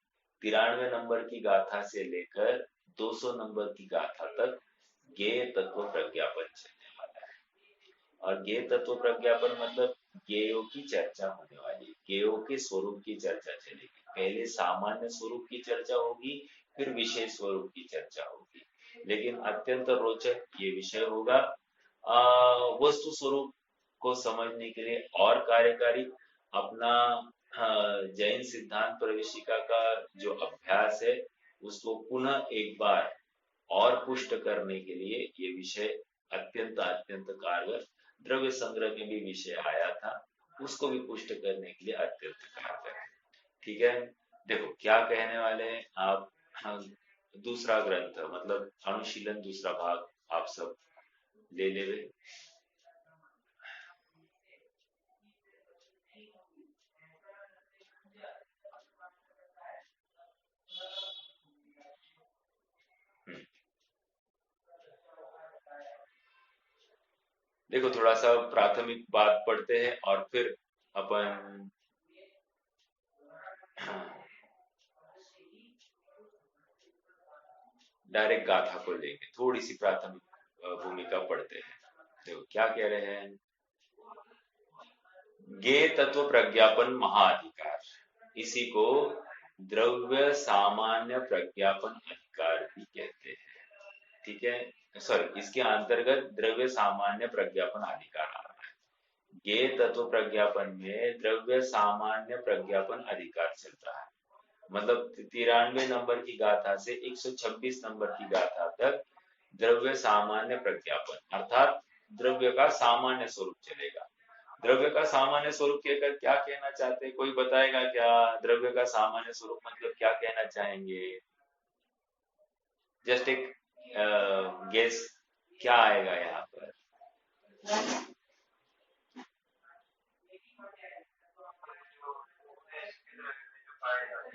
93 नंबर की गाथा से लेकर 200 नंबर की गाथा तक ज्ञेय तत्व प्रज्ञापन चलने वाला है। और ज्ञेय तत्व प्रज्ञापन मतलब ज्ञेयों की चर्चा होने वाली है, ज्ञेयों के स्वरूप की चर्चा चलेगी। पहले सामान्य स्वरूप की चर्चा होगी, फिर विशेष स्वरूप की चर्चा होगी। लेकिन अत्यंत रोचक ये विषय होगा। वस्तु स्वरूप को समझने के लिए और कार्यकारी अपना जैन सिद्धांत प्रवेशिका का जो अभ्यास है उसको पुनः एक बार और पुष्ट करने के लिए ये विषय अत्यंत अत्यंत कारगर। द्रव्य संग्रह में भी विषय आया था, उसको भी पुष्ट करने के लिए अत्यंत कारगर है। ठीक है, देखो क्या कहने वाले हैं आप। हाँ, दूसरा ग्रंथ मतलब अनुशीलन दूसरा भाग आप सब ले ले वे। हम्म, देखो थोड़ा सा प्राथमिक बात पढ़ते हैं और फिर अपन डायरेक्ट गाथा को लेंगे। थोड़ी सी प्राथमिक भूमिका पढ़ते हैं। देखो क्या कह रहे हैं। ज्ञेय तत्व प्रज्ञापन महाअधिकार, इसी को द्रव्य सामान्य प्रज्ञापन अधिकार भी कहते हैं। ठीक है, सॉरी, इसके अंतर्गत द्रव्य सामान्य प्रज्ञापन अधिकार आ रहा है। ज्ञेय तत्व प्रज्ञापन में द्रव्य सामान्य प्रज्ञापन अधिकार चल रहा है। मतलब 93 नंबर की गाथा से 126 नंबर की गाथा तक द्रव्य सामान्य प्रज्ञापन अर्थात द्रव्य का सामान्य स्वरूप चलेगा। द्रव्य का सामान्य स्वरूप कहकर क्या कहना चाहते हैं, कोई बताएगा क्या? द्रव्य का सामान्य स्वरूप मतलब क्या कहना चाहेंगे? जस्ट एक गेस, क्या आएगा यहाँ पर?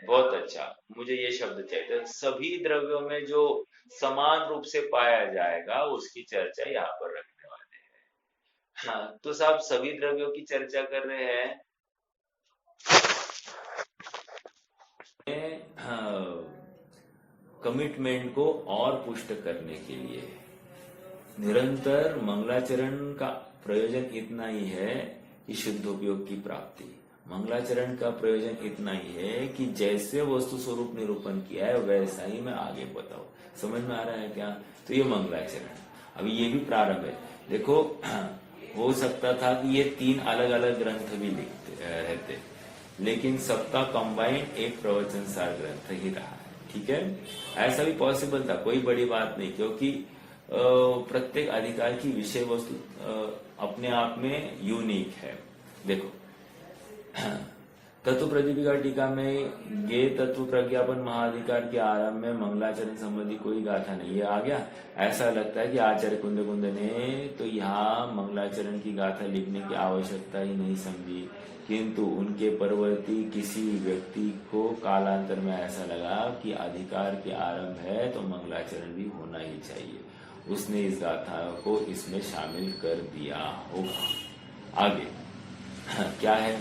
बहुत अच्छा, मुझे ये शब्द चाहिए था। सभी द्रव्यों में जो समान रूप से पाया जाएगा उसकी चर्चा यहाँ पर रखने वाले हैं। हाँ, तो साहब सभी द्रव्यों की चर्चा कर रहे हैं। कमिटमेंट को और पुष्ट करने के लिए निरंतर मंगलाचरण का प्रयोजन इतना ही है कि शुद्ध उपयोग की प्राप्ति। मंगलाचरण का प्रयोजन इतना ही है कि जैसे वस्तु स्वरूप निरूपण किया है वैसा ही मैं आगे बताऊं। समझ में आ रहा है क्या? तो ये मंगलाचरण अभी ये भी प्रारंभ है। देखो हो सकता था कि ये 3 अलग अलग ग्रंथ भी लिखते रहते, लेकिन सबका कंबाइंड एक प्रवचन सार ग्रंथ ही रहा है। ठीक है, ऐसा भी पॉसिबल था, कोई बड़ी बात नहीं, क्योंकि प्रत्येक अधिकार की विषय वस्तु अपने आप में यूनिक है। देखो तत्व प्रदीपिका टीका में ज्ञेय तत्व प्रज्ञापन महाअधिकार के आरंभ में मंगलाचरण संबंधी कोई गाथा नहीं। ये आ गया। ऐसा लगता है कि आचार्य कुंद कुंद ने तो यहाँ मंगलाचरण की गाथा लिखने की आवश्यकता ही नहीं समझी, किंतु उनके परवर्ती किसी व्यक्ति को कालांतर में ऐसा लगा कि अधिकार के आरंभ है तो मंगलाचरण भी होना ही चाहिए। उसने इस गाथा को इसमें शामिल कर दिया होगा। आगे क्या है?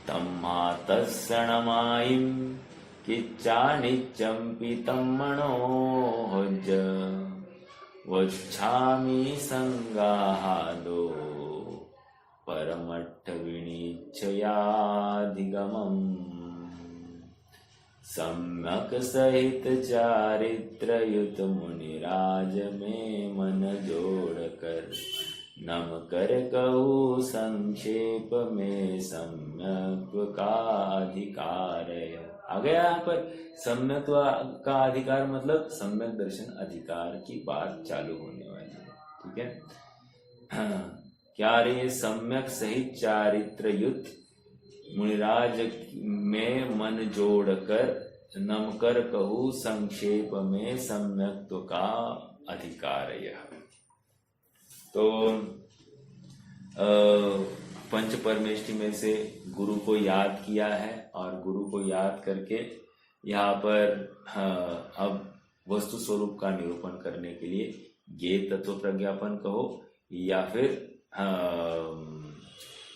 तम्मा तत्सणमायिं किच्चा नित्यंपि तम्मणोज वच्छामि संगाहादो परमट्ठ विनिच्छयाधिगमम् सम्यक सहित चारित्र युत मुनिराज में मन जोड़ कर नम कर कहूँ संक्षेप में सम्यक का अधिकार है। आ गया यहाँ पर सम्यक का अधिकार मतलब सम्यक दर्शन अधिकार की बात चालू होने वाली है। ठीक है, क्या रे? सम्यक सहित चारित्र युत मुनिराज में मन जोड़कर नम कर कहूँ संक्षेप में सम्यक्त्व का अधिकार यह। तो पंच परमेष्टि में से गुरु को याद किया है और गुरु को याद करके यहाँ पर अब वस्तु स्वरूप का निरूपण करने के लिए ज्ञेय तत्व प्रज्ञापन कहो या फिर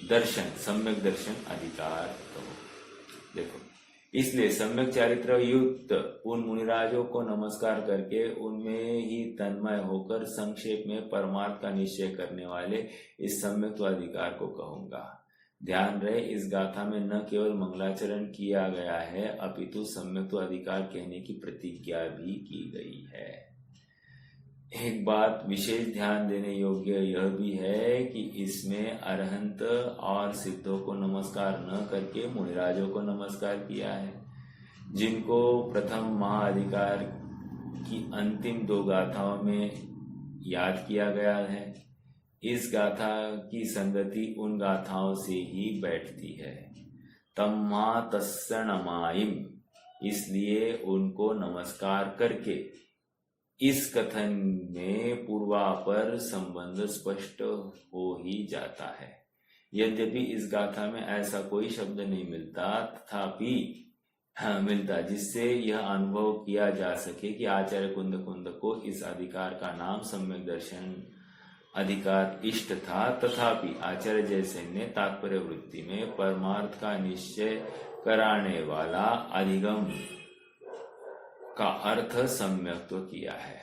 दर्शन सम्यक दर्शन अधिकार कहो। देखो इसलिए सम्यक चारित्र युक्त उन मुनिराजों को नमस्कार करके उनमें ही तन्मय होकर संक्षेप में परमार्थ का निश्चय करने वाले इस सम्यक्त्वाधिकार को कहूंगा। ध्यान रहे, इस गाथा में न केवल मंगलाचरण किया गया है अपितु सम्यक्त्वाधिकार कहने की प्रतिज्ञा भी की गई है। एक बात विशेष ध्यान देने योग्य यह भी है कि इसमें अरहंत और सिद्धों को नमस्कार न करके मुनिराजों को नमस्कार किया है, जिनको प्रथम महाअधिकार की अंतिम 2 गाथाओं में याद किया गया है। इस गाथा की संगति उन गाथाओं से ही बैठती है। तम्मा तस्य नमाइम, इसलिए उनको नमस्कार करके इस कथन में पूर्वापर संबंध स्पष्ट हो ही जाता है। यद्यपि इस गाथा में ऐसा कोई शब्द नहीं मिलता, तथापि मिलता जिससे यह अनुभव किया जा सके कि आचार्य कुंद को इस अधिकार का नाम सम्यक दर्शन अधिकार इष्ट था। तथापि आचार्य जयसेन ने तात्पर्य वृत्ति में परमार्थ का निश्चय कराने वाला अधिगम का अर्थ सम्यक्त्व किया है।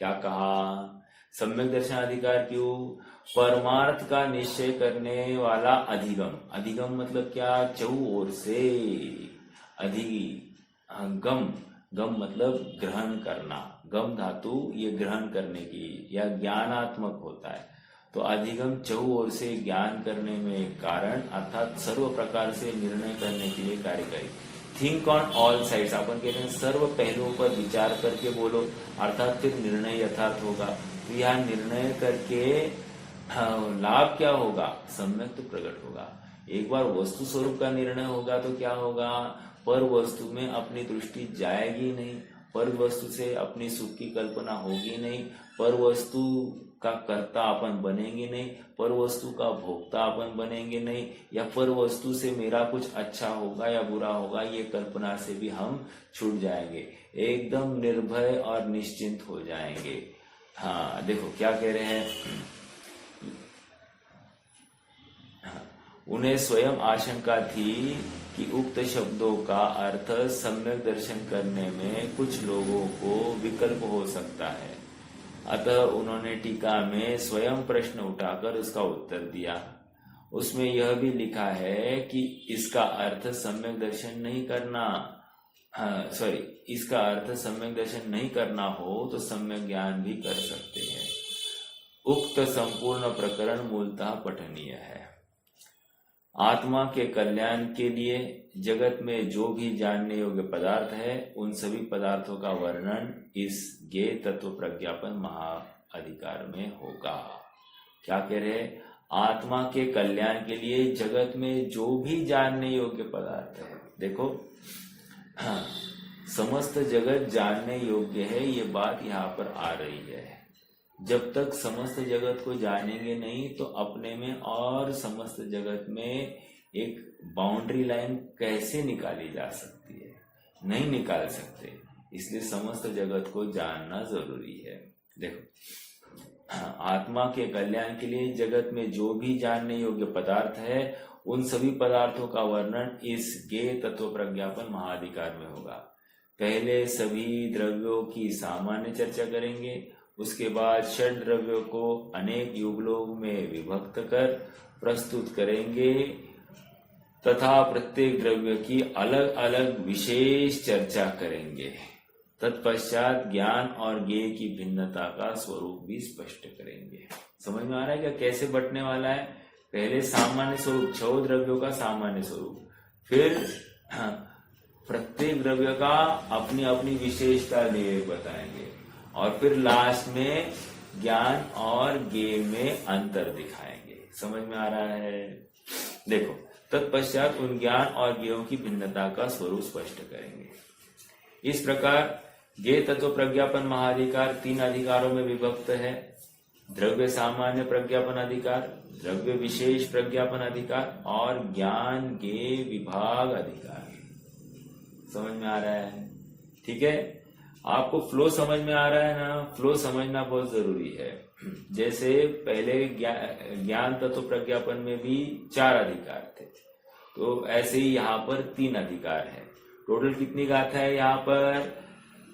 क्या कहा? सम्यक दर्शन अधिकार क्यों? परमार्थ का निश्चय करने वाला अधिगम। अधिगम मतलब क्या? चहुओर से अधिगम, गम मतलब ग्रहण करना। गम धातु ये ग्रहण करने की या ज्ञानात्मक होता है। तो अधिगम चहुओर से ज्ञान करने में कारण, अर्थात सर्व प्रकार से निर्णय करने के लिए कार्यकारी। थिंक ऑन ऑल साइड्स, अपन कहते हैं सर्व पहलुओं पर विचार करके बोलो, अर्थात फिर निर्णय यथार्थ होगा। तो यहाँ निर्णय करके लाभ क्या होगा? सम्यक तो प्रकट होगा। एक बार वस्तु स्वरूप का निर्णय होगा तो क्या होगा? पर वस्तु में अपनी दृष्टि जाएगी नहीं, पर वस्तु से अपनी सुख की कल्पना होगी नहीं, पर वस्तु का कर्ता अपन बनेंगे नहीं, पर वस्तु का भोक्ता अपन बनेंगे नहीं, या पर वस्तु से मेरा कुछ अच्छा होगा या बुरा होगा, ये कल्पना से भी हम छूट जाएंगे, एकदम निर्भय और निश्चिंत हो जाएंगे। हाँ देखो क्या कह रहे हैं, उन्हें स्वयं आशंका थी कि उक्त शब्दों का अर्थ सम्यक दर्शन करने में कुछ लोगों को विकल्प हो सकता है। अतः उन्होंने टीका में स्वयं प्रश्न उठाकर उसका उत्तर दिया। उसमें यह भी लिखा है कि इसका अर्थ सम्यक दर्शन नहीं करना, इसका अर्थ सम्यक दर्शन नहीं करना हो तो सम्यक ज्ञान भी कर सकते हैं। उक्त संपूर्ण प्रकरण मूलतः पठनीय है। आत्मा के कल्याण के लिए जगत में जो भी जानने योग्य पदार्थ है उन सभी पदार्थों का वर्णन इस ज्ञेय तत्व प्रज्ञापन महाअधिकार में होगा। क्या कह रहे? आत्मा के कल्याण के लिए जगत में जो भी जानने योग्य पदार्थ है, देखो समस्त जगत जानने योग्य है, ये बात यहाँ पर आ रही है। जब तक समस्त जगत को जानेंगे नहीं तो अपने में और समस्त जगत में एक बाउंड्री लाइन कैसे निकाली जा सकती है? नहीं निकाल सकते। इसलिए समस्त जगत को जानना जरूरी है। देखो आत्मा के कल्याण के लिए जगत में जो भी जानने योग्य पदार्थ है उन सभी पदार्थों का वर्णन इस ज्ञेय तत्व प्रज्ञापन महाअधिकार में होगा। पहले सभी द्रव्यों की सामान्य चर्चा करेंगे, उसके बाद षड द्रव्यों को अनेक युगलों में विभक्त कर प्रस्तुत करेंगे तथा प्रत्येक द्रव्य की अलग अलग विशेष चर्चा करेंगे। तत्पश्चात ज्ञान और ज्ञेय की भिन्नता का स्वरूप भी स्पष्ट करेंगे। समझ में आ रहा है क्या कैसे बंटने वाला है? पहले सामान्य स्वरूप, 6 द्रव्यों का सामान्य स्वरूप, फिर प्रत्येक द्रव्य का अपनी अपनी विशेषता लिए बताएंगे, और फिर लास्ट में ज्ञान और ज्ञेय में अंतर दिखाएंगे। समझ में आ रहा है? देखो तत्पश्चात उन ज्ञान और ज्ञेयों की भिन्नता का स्वरूप स्पष्ट करेंगे। इस प्रकार ज्ञेय तत्व प्रज्ञापन महाअधिकार 3 अधिकारों में विभक्त है। द्रव्य सामान्य प्रज्ञापन अधिकार, द्रव्य विशेष प्रज्ञापन अधिकार और ज्ञान ज्ञेय विभाग अधिकार। समझ में आ रहा है? ठीक है, आपको फ्लो समझ में आ रहा है ना? फ्लो समझना बहुत जरूरी है। जैसे पहले ज्ञान तत्व प्रज्ञापन में भी 4 अधिकार थे, तो ऐसे ही यहाँ पर 3 अधिकार है। टोटल कितनी गाथा है यहाँ पर?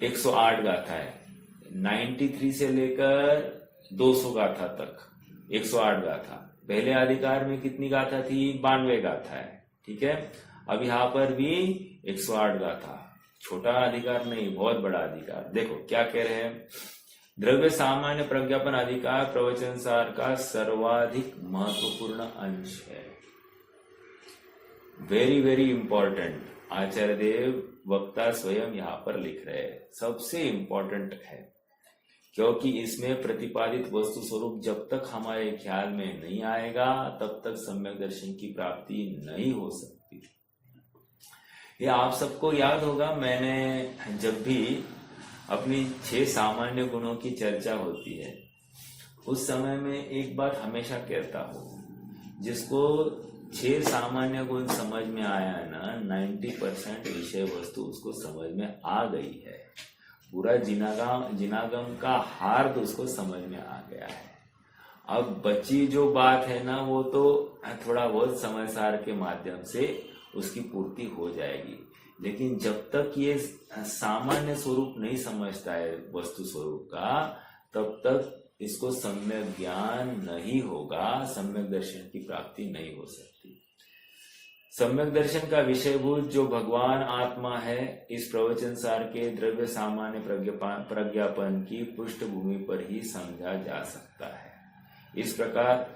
108 गाथा है। 93 से लेकर 200 गाथा तक 108 गाथा। पहले अधिकार में कितनी गाथा थी? 92 गाथा है। ठीक है, अब यहाँ पर भी 108 गाथा। छोटा अधिकार नहीं, बहुत बड़ा अधिकार। देखो क्या कह रहे हैं, द्रव्य सामान्य प्रज्ञापन अधिकार प्रवचन सार का सर्वाधिक महत्वपूर्ण अंश है। Very very important. Acharya Dev वक्ता स्वयं यहाँ पर लिख रहे हैं, सबसे इंपॉर्टेंट है, क्योंकि इसमें प्रतिपादित वस्तु स्वरूप जब तक हमारे ख्याल में नहीं आएगा तब तक सम्यक दर्शन की प्राप्ति नहीं हो सकती। ये आप सबको याद होगा, मैंने जब भी अपनी 6 सामान्य गुणों की चर्चा होती है उस समय में एक बात हमेशा कहता हूँ, जिसको 6 सामान्य गुण समझ में आया ना, 90% विषय वस्तु उसको समझ में आ गई है। पूरा जिनागम का हार्द उसको समझ में आ गया है। अब बची जो बात है ना, वो तो थोड़ा बहुत समय सार के माध्यम से उसकी पूर्ति हो जाएगी, लेकिन जब तक ये सामान्य स्वरूप नहीं समझता है वस्तु स्वरूप का, तब तक इसको सम्यक ज्ञान नहीं होगा, सम्यक दर्शन की प्राप्ति नहीं हो सकती। सम्यक दर्शन का विषयभूत जो भगवान आत्मा है, इस प्रवचन सार के द्रव्य सामान्य प्रज्ञापन की पृष्ठभूमि पर ही समझा जा सकता है। इस प्रकार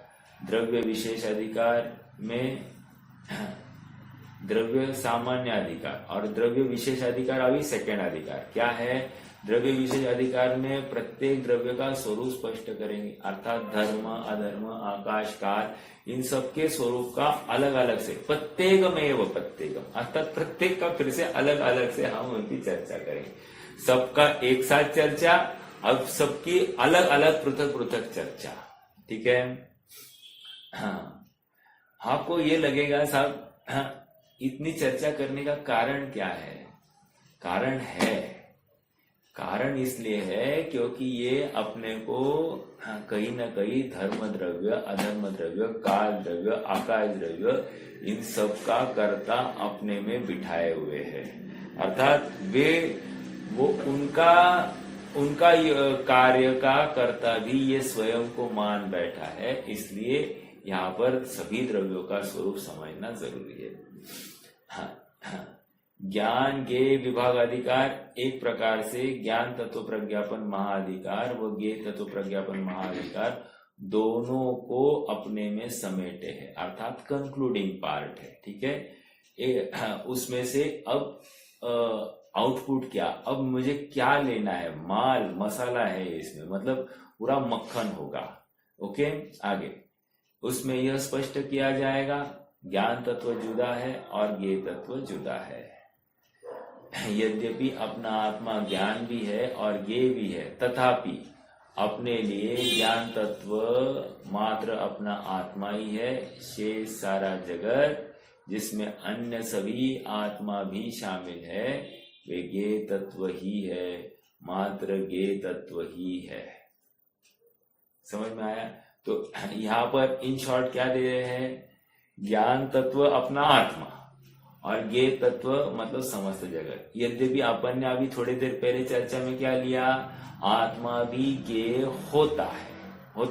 द्रव्य विशेष अधिकार में द्रव्य सामान्य अधिकार और द्रव्य विशेष अधिकार अभी सेकंड अधिकार क्या है? द्रव्य विशेष अधिकार में प्रत्येक द्रव्य का स्वरूप स्पष्ट करेंगे, अर्थात धर्म, अधर्म, आकाश, काल, इन सबके स्वरूप का अलग अलग से प्रत्येकमेव प्रत्येकम, अर्थात प्रत्येक का फिर से अलग अलग से हम उनकी चर्चा करेंगे। सबका एक साथ चर्चा, अब सबकी अलग अलग पृथक पृथक चर्चा। ठीक है, हाँ, आपको ये लगेगा साहब, हाँ, इतनी चर्चा करने का कारण क्या है? कारण इसलिए है क्योंकि ये अपने को कहीं ना कहीं धर्म द्रव्य, अधर्म द्रव्य, काल द्रव्य, आकाश द्रव्य, इन सब का कर्ता अपने में बिठाए हुए है। अर्थात वो उनका कार्य का कर्ता भी ये स्वयं को मान बैठा है, इसलिए यहाँ पर सभी द्रव्यों का स्वरूप समझना जरूरी है। हाँ, ज्ञान ज्ञेय विभाग अधिकार एक प्रकार से ज्ञान तत्व प्रज्ञापन महाअधिकार व ज्ञेय तत्व प्रज्ञापन महाअधिकार दोनों को अपने में समेटे है, अर्थात कंक्लूडिंग पार्ट है। ठीक है, उसमें से अब आउटपुट क्या, अब मुझे क्या लेना है, माल मसाला है इसमें, मतलब पूरा मक्खन होगा। ओके, आगे उसमें यह स्पष्ट किया जाएगा ज्ञान तत्व जुदा है और ज्ञेय तत्व जुदा है। यद्यपि अपना आत्मा ज्ञान भी है और ज्ञेय भी है, तथापि अपने लिए ज्ञान तत्व मात्र अपना आत्मा ही है। शेष सारा जगत जिसमें अन्य सभी आत्मा भी शामिल है वे ज्ञेय तत्व ही है, मात्र ज्ञेय तत्व ही है। समझ में आया? तो यहाँ पर इन शॉर्ट क्या दे रहे हैं? ज्ञान तत्व अपना आत्मा और ज्ञेय तत्व मतलब समस्त जगत। यद्यपि अपन ने अभी थोड़ी देर पहले चर्चा में क्या लिया, आत्मा भी ज्ञेय होता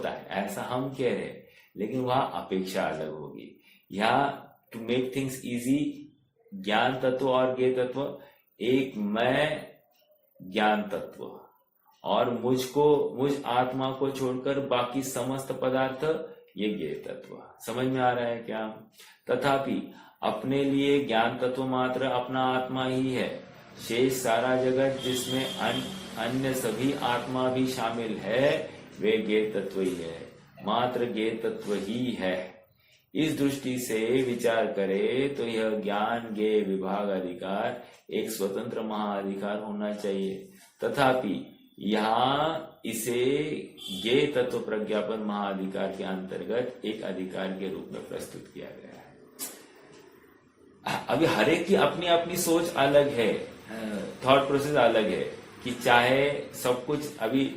है ऐसा हम कह रहे हैं, लेकिन वहां अपेक्षा अलग होगी। यहाँ टू मेक थिंग्स इजी, ज्ञान तत्व और ज्ञेय तत्व, एक मैं ज्ञान तत्व और मुझ आत्मा को छोड़कर बाकी समस्त पदार्थ ये ज्ञेय तत्व। समझ में आ रहा है क्या? तथापि अपने लिए ज्ञान तत्व मात्र अपना आत्मा ही है। शेष सारा जगत जिसमें अन्य सभी आत्मा भी शामिल है वे ज्ञेय तत्व ही है, मात्र ज्ञेय तत्व ही है। इस दृष्टि से विचार करें तो यह ज्ञान ज्ञेय विभाग अधिकार एक स्वतंत्र महाअधिकार होना चाहिए, तथापि यहाँ इसे ज्ञेय तत्व प्रज्ञापन महाअधिकार के अंतर्गत एक अधिकार के रूप में प्रस्तुत किया गया है। अभी हर एक की अपनी अपनी सोच अलग है, थॉट प्रोसेस अलग है कि चाहे सब कुछ, अभी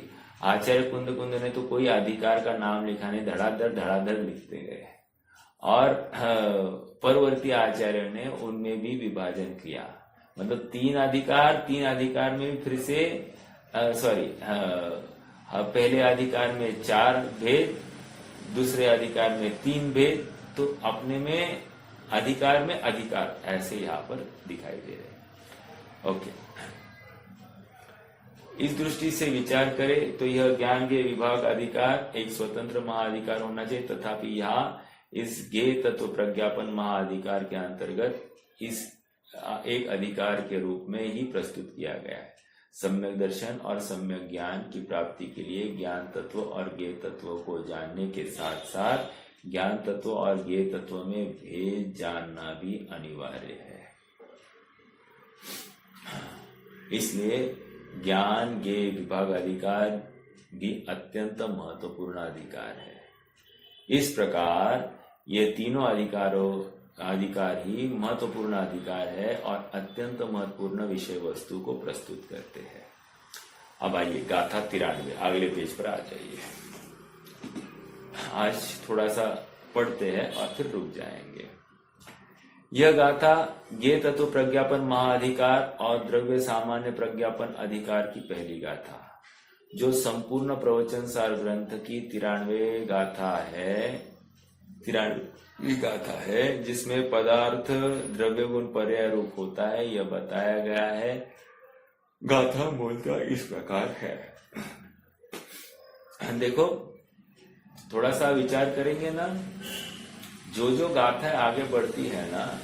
आचार्य कुंद ने तो कोई अधिकार का नाम लिखा नहीं, धड़ाधड़ लिखते गए, और परवर्ती आचार्य ने उनमें भी विभाजन किया। मतलब तीन अधिकार में भी फिर से पहले अधिकार में 4 भेद, दूसरे अधिकार में 3 भेद, तो अपने में अधिकार ऐसे यहाँ पर दिखाई दे रहे हैं। ओके, इस दृष्टि से विचार करें तो यह ज्ञान के विभाग अधिकार एक स्वतंत्र महाअधिकार होना चाहिए, तथापि यहाँ इस ज्ञेय तत्व प्रज्ञापन महाअधिकार के अंतर्गत इस एक अधिकार के रूप में ही प्रस्तुत किया गया है। सम्यक दर्शन और सम्यक ज्ञान की प्राप्ति के लिए ज्ञान तत्व और ज्ञेय तत्व को जानने के साथ साथ ज्ञान तत्व और ज्ञेय तत्व में भेद जानना भी अनिवार्य है। इसलिए ज्ञान ज्ञेय विभाग अधिकार भी अत्यंत महत्वपूर्ण अधिकार है। इस प्रकार ये तीनों अधिकार ही महत्वपूर्ण अधिकार है और अत्यंत महत्वपूर्ण विषय वस्तु को प्रस्तुत करते हैं। अब आइए गाथा 93 अगले पेज पर आ जाइए। आज थोड़ा सा पढ़ते हैं और फिर रुक जाएंगे। यह गाथा ज्ञेय तत्व प्रज्ञापन महाअधिकार और द्रव्य सामान्य प्रज्ञापन अधिकार की पहली गाथा, जो संपूर्ण प्रवचन सार ग्रंथ की 93वीं गाथा है, जिसमें पदार्थ द्रव्य गुण पर्याय रूप होता है, यह बताया गया है। गाथा मूलतः इस प्रकार है। देखो, थोड़ा सा विचार करेंगे ना, जो गाथा आगे बढ़ती है ना,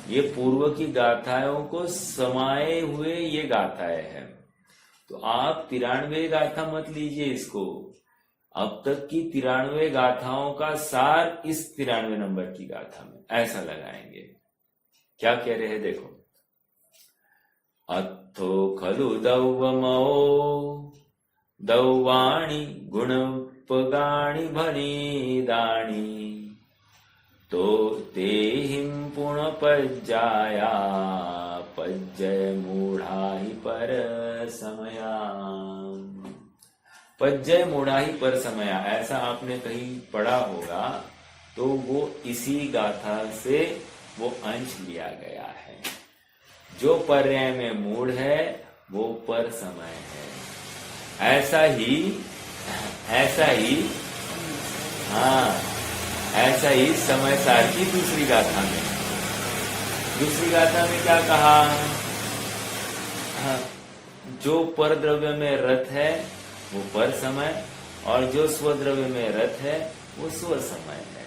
ये पूर्व की गाथाओं को समाये हुए ये गाथाएं हैं। तो आप 93 गाथा मत लीजिए इसको, अब तक की 93 गाथाओं का सार इस 93 नंबर की गाथा में ऐसा लगाएंगे। क्या कह रहे हैं देखो। अत्थो खलु दौवमो दौवाणी गुणपगाणी भणिदाणी तो तेहिं पुणपज्जाया पज्जय मूढ़ाहि पर समया। पज्जय मूढ़ाहि पर समया, ऐसा आपने कहीं पढ़ा होगा, तो वो इसी गाथा से वो अंश लिया गया है। जो पर्याय में मूढ़ है वो पर समय है। ऐसा ही समय सार की दूसरी गाथा में क्या कहा? जो पर द्रव्य में रत है वो पर समय, और जो स्वद्रव्य में रत है वो स्व समय है।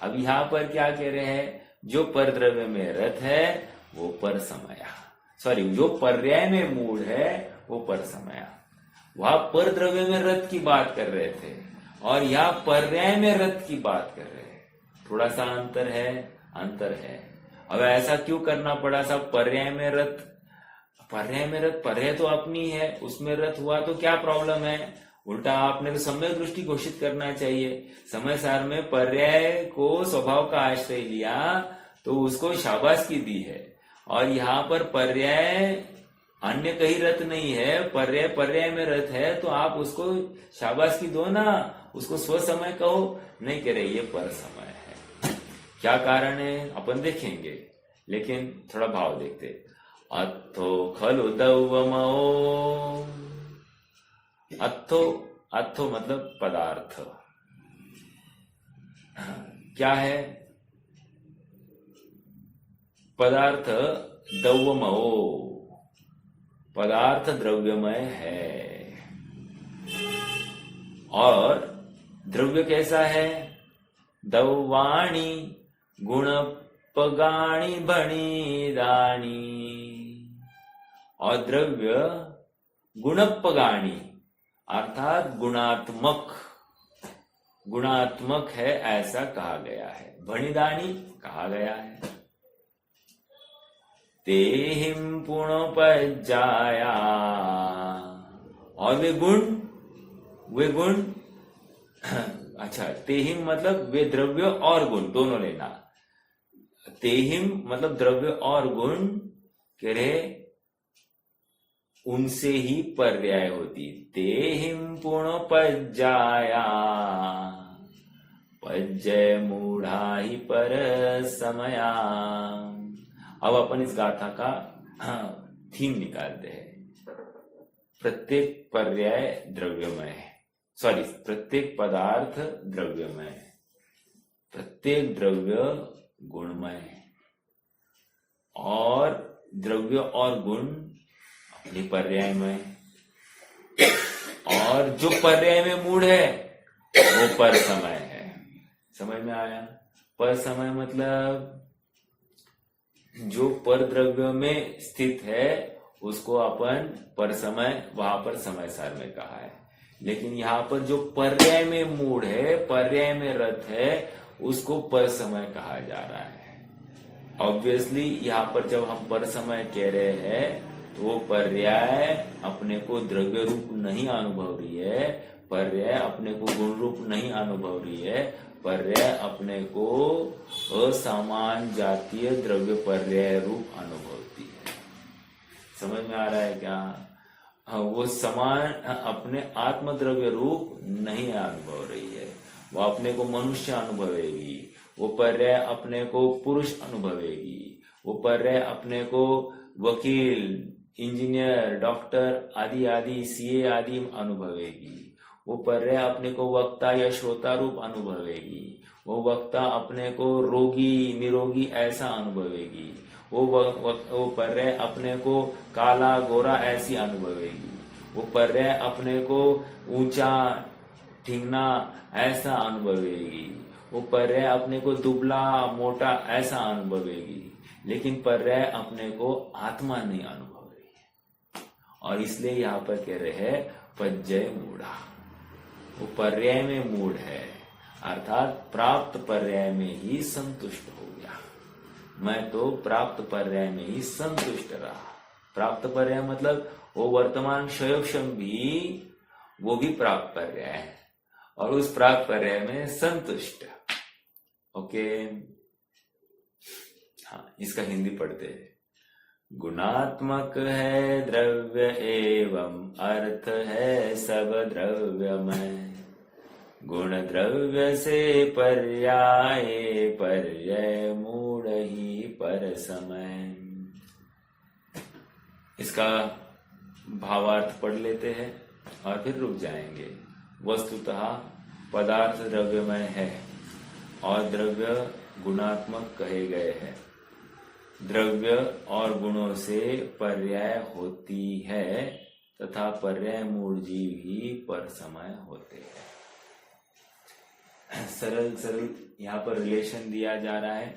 अब यहाँ पर क्या कह रहे हैं? जो पर द्रव्य में रत है वो पर समया, जो पर्याय में मूढ़ है वो पर समया। वहां पर द्रव्य में रत की बात कर रहे थे और यहाँ पर्याय में रत की बात कर रहे हैं। थोड़ा सा अंतर है। अब ऐसा क्यों करना पड़ा? सब पर्याय में रत, पर्याय तो अपनी है, उसमें रत हुआ तो क्या प्रॉब्लम है? उल्टा आपने तो सम्यक दृष्टि घोषित करना चाहिए। समय सार में पर्याय को स्वभाव का आश्रय लिया तो उसको शाबाश की दी है, और यहाँ पर पर्याय अन्य कहीं रत नहीं है, पर्याय में रत है, तो आप उसको शाबाश की दो ना, उसको स्व समय कहो। नहीं कह रहे, ये पर समय है। क्या कारण है अपन देखेंगे, लेकिन थोड़ा भाव देखते। अत्थो खलु दौवमो, अत्थो मतलब पदार्थ। क्या है पदार्थ? दौवमो, पदार्थ द्रव्यमय है। और द्रव्य कैसा है? दौवाणी गुणपगाणी भणिदानी। और द्रव्य गुणपगाणी अर्थात गुणात्मक है, ऐसा कहा गया है। भणिदानी कहा गया है। तेहिं पुणपज्जाया, और वे गुण अच्छा, तेहिं मतलब वे द्रव्य और गुण दोनों लेना। तेहिं मतलब द्रव्य और गुण कह रहे उनसे ही पर्याय होती। तेहिं पुणपज्जाया पज्जय मूढ़ाहि पर समया। अब अपन इस गाथा का थीम निकालते हैं। प्रत्येक पर्याय द्रव्यमय है, सॉरी प्रत्येक पदार्थ द्रव्यमय है, प्रत्येक द्रव्य गुणमय है, और द्रव्य और गुण अपनी पर्यायमय है, और जो पर्याय में मूढ़ है वो पर समय है। समझ में आया? पर समय मतलब जो पर द्रव्य में स्थित है उसको अपन पर समय, वहां पर समय सार में कहा है। लेकिन यहाँ पर जो पर्याय में मूढ़ है, पर्याय में रत है, उसको पर समय कहा जा रहा है। ऑब्वियसली यहाँ पर जब हम पर समय कह रहे हैं तो वो पर्याय अपने को द्रव्य रूप नहीं अनुभव रही है, पर्याय अपने को गुण रूप नहीं अनुभव रही है, पर्याय अपने को असमान जातीय द्रव्य पर्याय रूप अनुभवती है। समझ में आ रहा है क्या? वो समान अपने आत्मद्रव्य रूप नहीं अनुभव रही है, वो अपने को मनुष्य अनुभवेगी, वो पर्याय अपने को पुरुष अनुभवेगी, वो पर्याय अपने को वकील, इंजीनियर, डॉक्टर आदि आदि, सीए आदि अनुभवेगी, वो पर्याय अपने को वक्ता या श्रोता रूप अनुभवेगी, वो वक्ता अपने को रोगी निरोगी ऐसा अनुभवेगी, वो पर्याय अपने को काला गोरा ऐसी अनुभवेगी, वो पर्याय अपने को ऊंचा ठिंगना ऐसा अनुभवेगी, वो पर्याय अपने को दुबला मोटा ऐसा अनुभवेगी, लेकिन पर्याय अपने को आत्मा नहीं अनुभव रही है। और इसलिए यहाँ पर कह रहे हैं पज्जय मूढ़ा, वो पर्याय में मूढ़ है, अर्थात प्राप्त पर्याय में ही संतुष्ट हो गया। मैं तो प्राप्त पर्याय में ही संतुष्ट रहा। प्राप्त पर्याय मतलब वो वर्तमान क्षयोक्षम भी, वो भी प्राप्त पर्याय है, और उस प्राप्त पर्याय में संतुष्ट। ओके, हाँ, इसका हिंदी पढ़ते हैं। गुणात्मक है द्रव्य एवं अर्थ है सब द्रव्यमय, गुण द्रव्य से पर्याय, पर्याय मूढ़ ही पर समय। इसका भावार्थ पढ़ लेते हैं और फिर रुक जाएंगे। वस्तुतः पदार्थ द्रव्यमय है और द्रव्य गुणात्मक कहे गए हैं। द्रव्य और गुणों से पर्याय होती है तथा पर्याय मूढ़ जीव ही पर समय होते हैं। सरल सरल यहाँ पर रिलेशन दिया जा रहा है।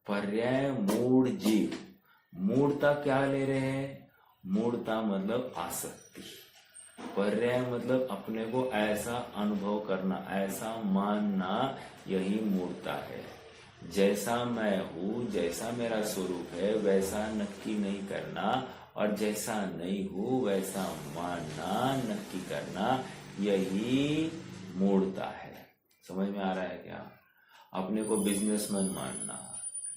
पर्याय मूढ़ जीव, मूढ़ता क्या ले रहे हैं? मूढ़ता मतलब आसक्ति, पर्याय मतलब अपने को ऐसा अनुभव करना, ऐसा मानना, यही मूढ़ता है। जैसा मैं हूँ, जैसा मेरा स्वरूप है वैसा नक्की नहीं करना, और जैसा नहीं हूँ वैसा मानना, नक्की करना, यही मूढ़ता है। समझ में आ रहा है क्या? अपने को बिजनेसमैन मानना,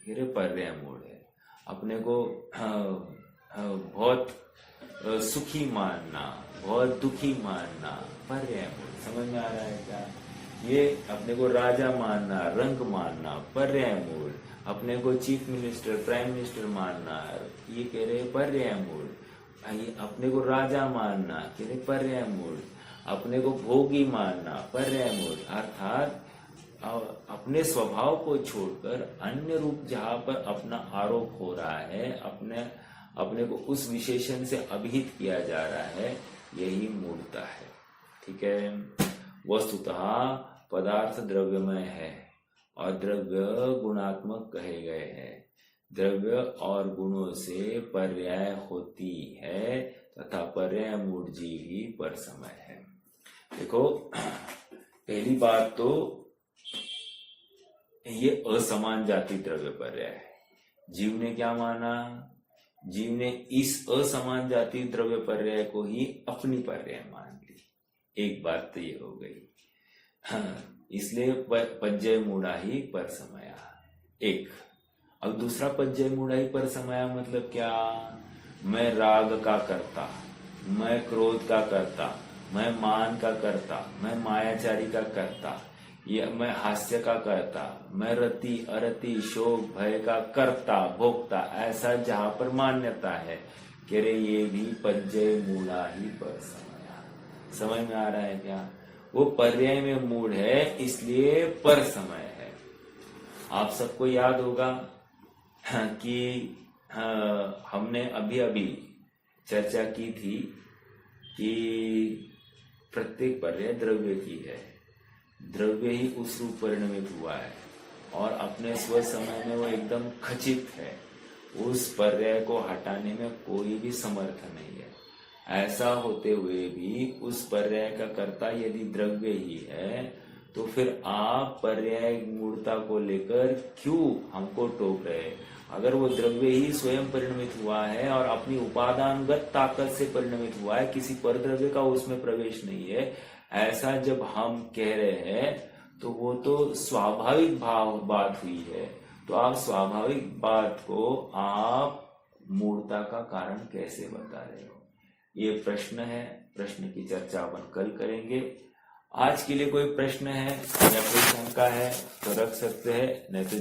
ये पर्याय मूढ़ है। अपने को बहुत सुखी मानना, बहुत दुखी मानना, पर्याय मूढ़। समझ में आ रहा है क्या? ये अपने को राजा मानना, रंक मानना, पर्याय मूढ़। अपने को चीफ मिनिस्टर, प्राइम मिनिस्टर मानना, ये कह रहे पर्याय मूढ़। अपने को राजा मानना, कह रहे पर्याय मूढ़। अपने को भोगी मानना, पर्याय मूढ़। अर्थात अपने स्वभाव को छोड़कर अन्य रूप जहाँ पर अपना आरोप हो रहा है, अपने को उस विशेषण से अभिहित किया जा रहा है, यही मूढ़ता है। ठीक है। वस्तुतः पदार्थ द्रव्यमय है और द्रव्य गुणात्मक कहे गए हैं। द्रव्य और गुणों से पर्याय होती है तथा पर्याय मूढ़ जीव ही पर समय है। देखो, पहली बात तो ये असमान जाति द्रव्य पर्याय है। जीव ने क्या माना? जीव ने इस असमान जाति द्रव्य पर्याय को ही अपनी पर्याय मान ली। एक बात तो ये हो गई। हाँ, इसलिए पज्जय मूढ़ा ही पर समया। एक। अब दूसरा पज्जय मूढ़ा ही पर समया मतलब क्या? मैं राग का करता, मैं क्रोध का करता, मैं मान का करता, मैं मायाचारी का करता, ये मैं हास्य का करता, मैं रति अरति शोक भय का करता भोक्ता, ऐसा जहां पर मान्यता है कि रे ये भी पज्जय मूला ही पर समया। समझ में आ रहा है क्या? वो पर्याय में मूड है, इसलिए पर समय है। आप सबको याद होगा कि हमने अभी अभी चर्चा की थी कि प्रत्येक पर्याय द्रव्य की है, द्रव्य ही उस रूप परिणमित हुआ है और अपने स्व समय में वो एकदम खचित है, उस पर्याय को हटाने में कोई भी समर्थ नहीं है। ऐसा होते हुए भी उस पर्याय का कर्ता यदि द्रव्य ही है, तो फिर आप पर्याय मूर्ता को लेकर क्यों हमको टोक रहे? अगर वो द्रव्य ही स्वयं परिणमित हुआ है और अपनी उपादानगत ताकत से परिणमित हुआ है, किसी पर द्रव्य का उसमें प्रवेश नहीं है, ऐसा जब हम कह रहे हैं तो वो तो स्वाभाविक बात हुई है। तो आप स्वाभाविक बात को आप मूर्ता का कारण कैसे बता रहे हो? ये प्रश्न है, प्रश्न की चर्चा अपन कल करेंगे। आज के लिए कोई प्रश्न है या कोई शंका है तो रख सकते हैं, नहीं तो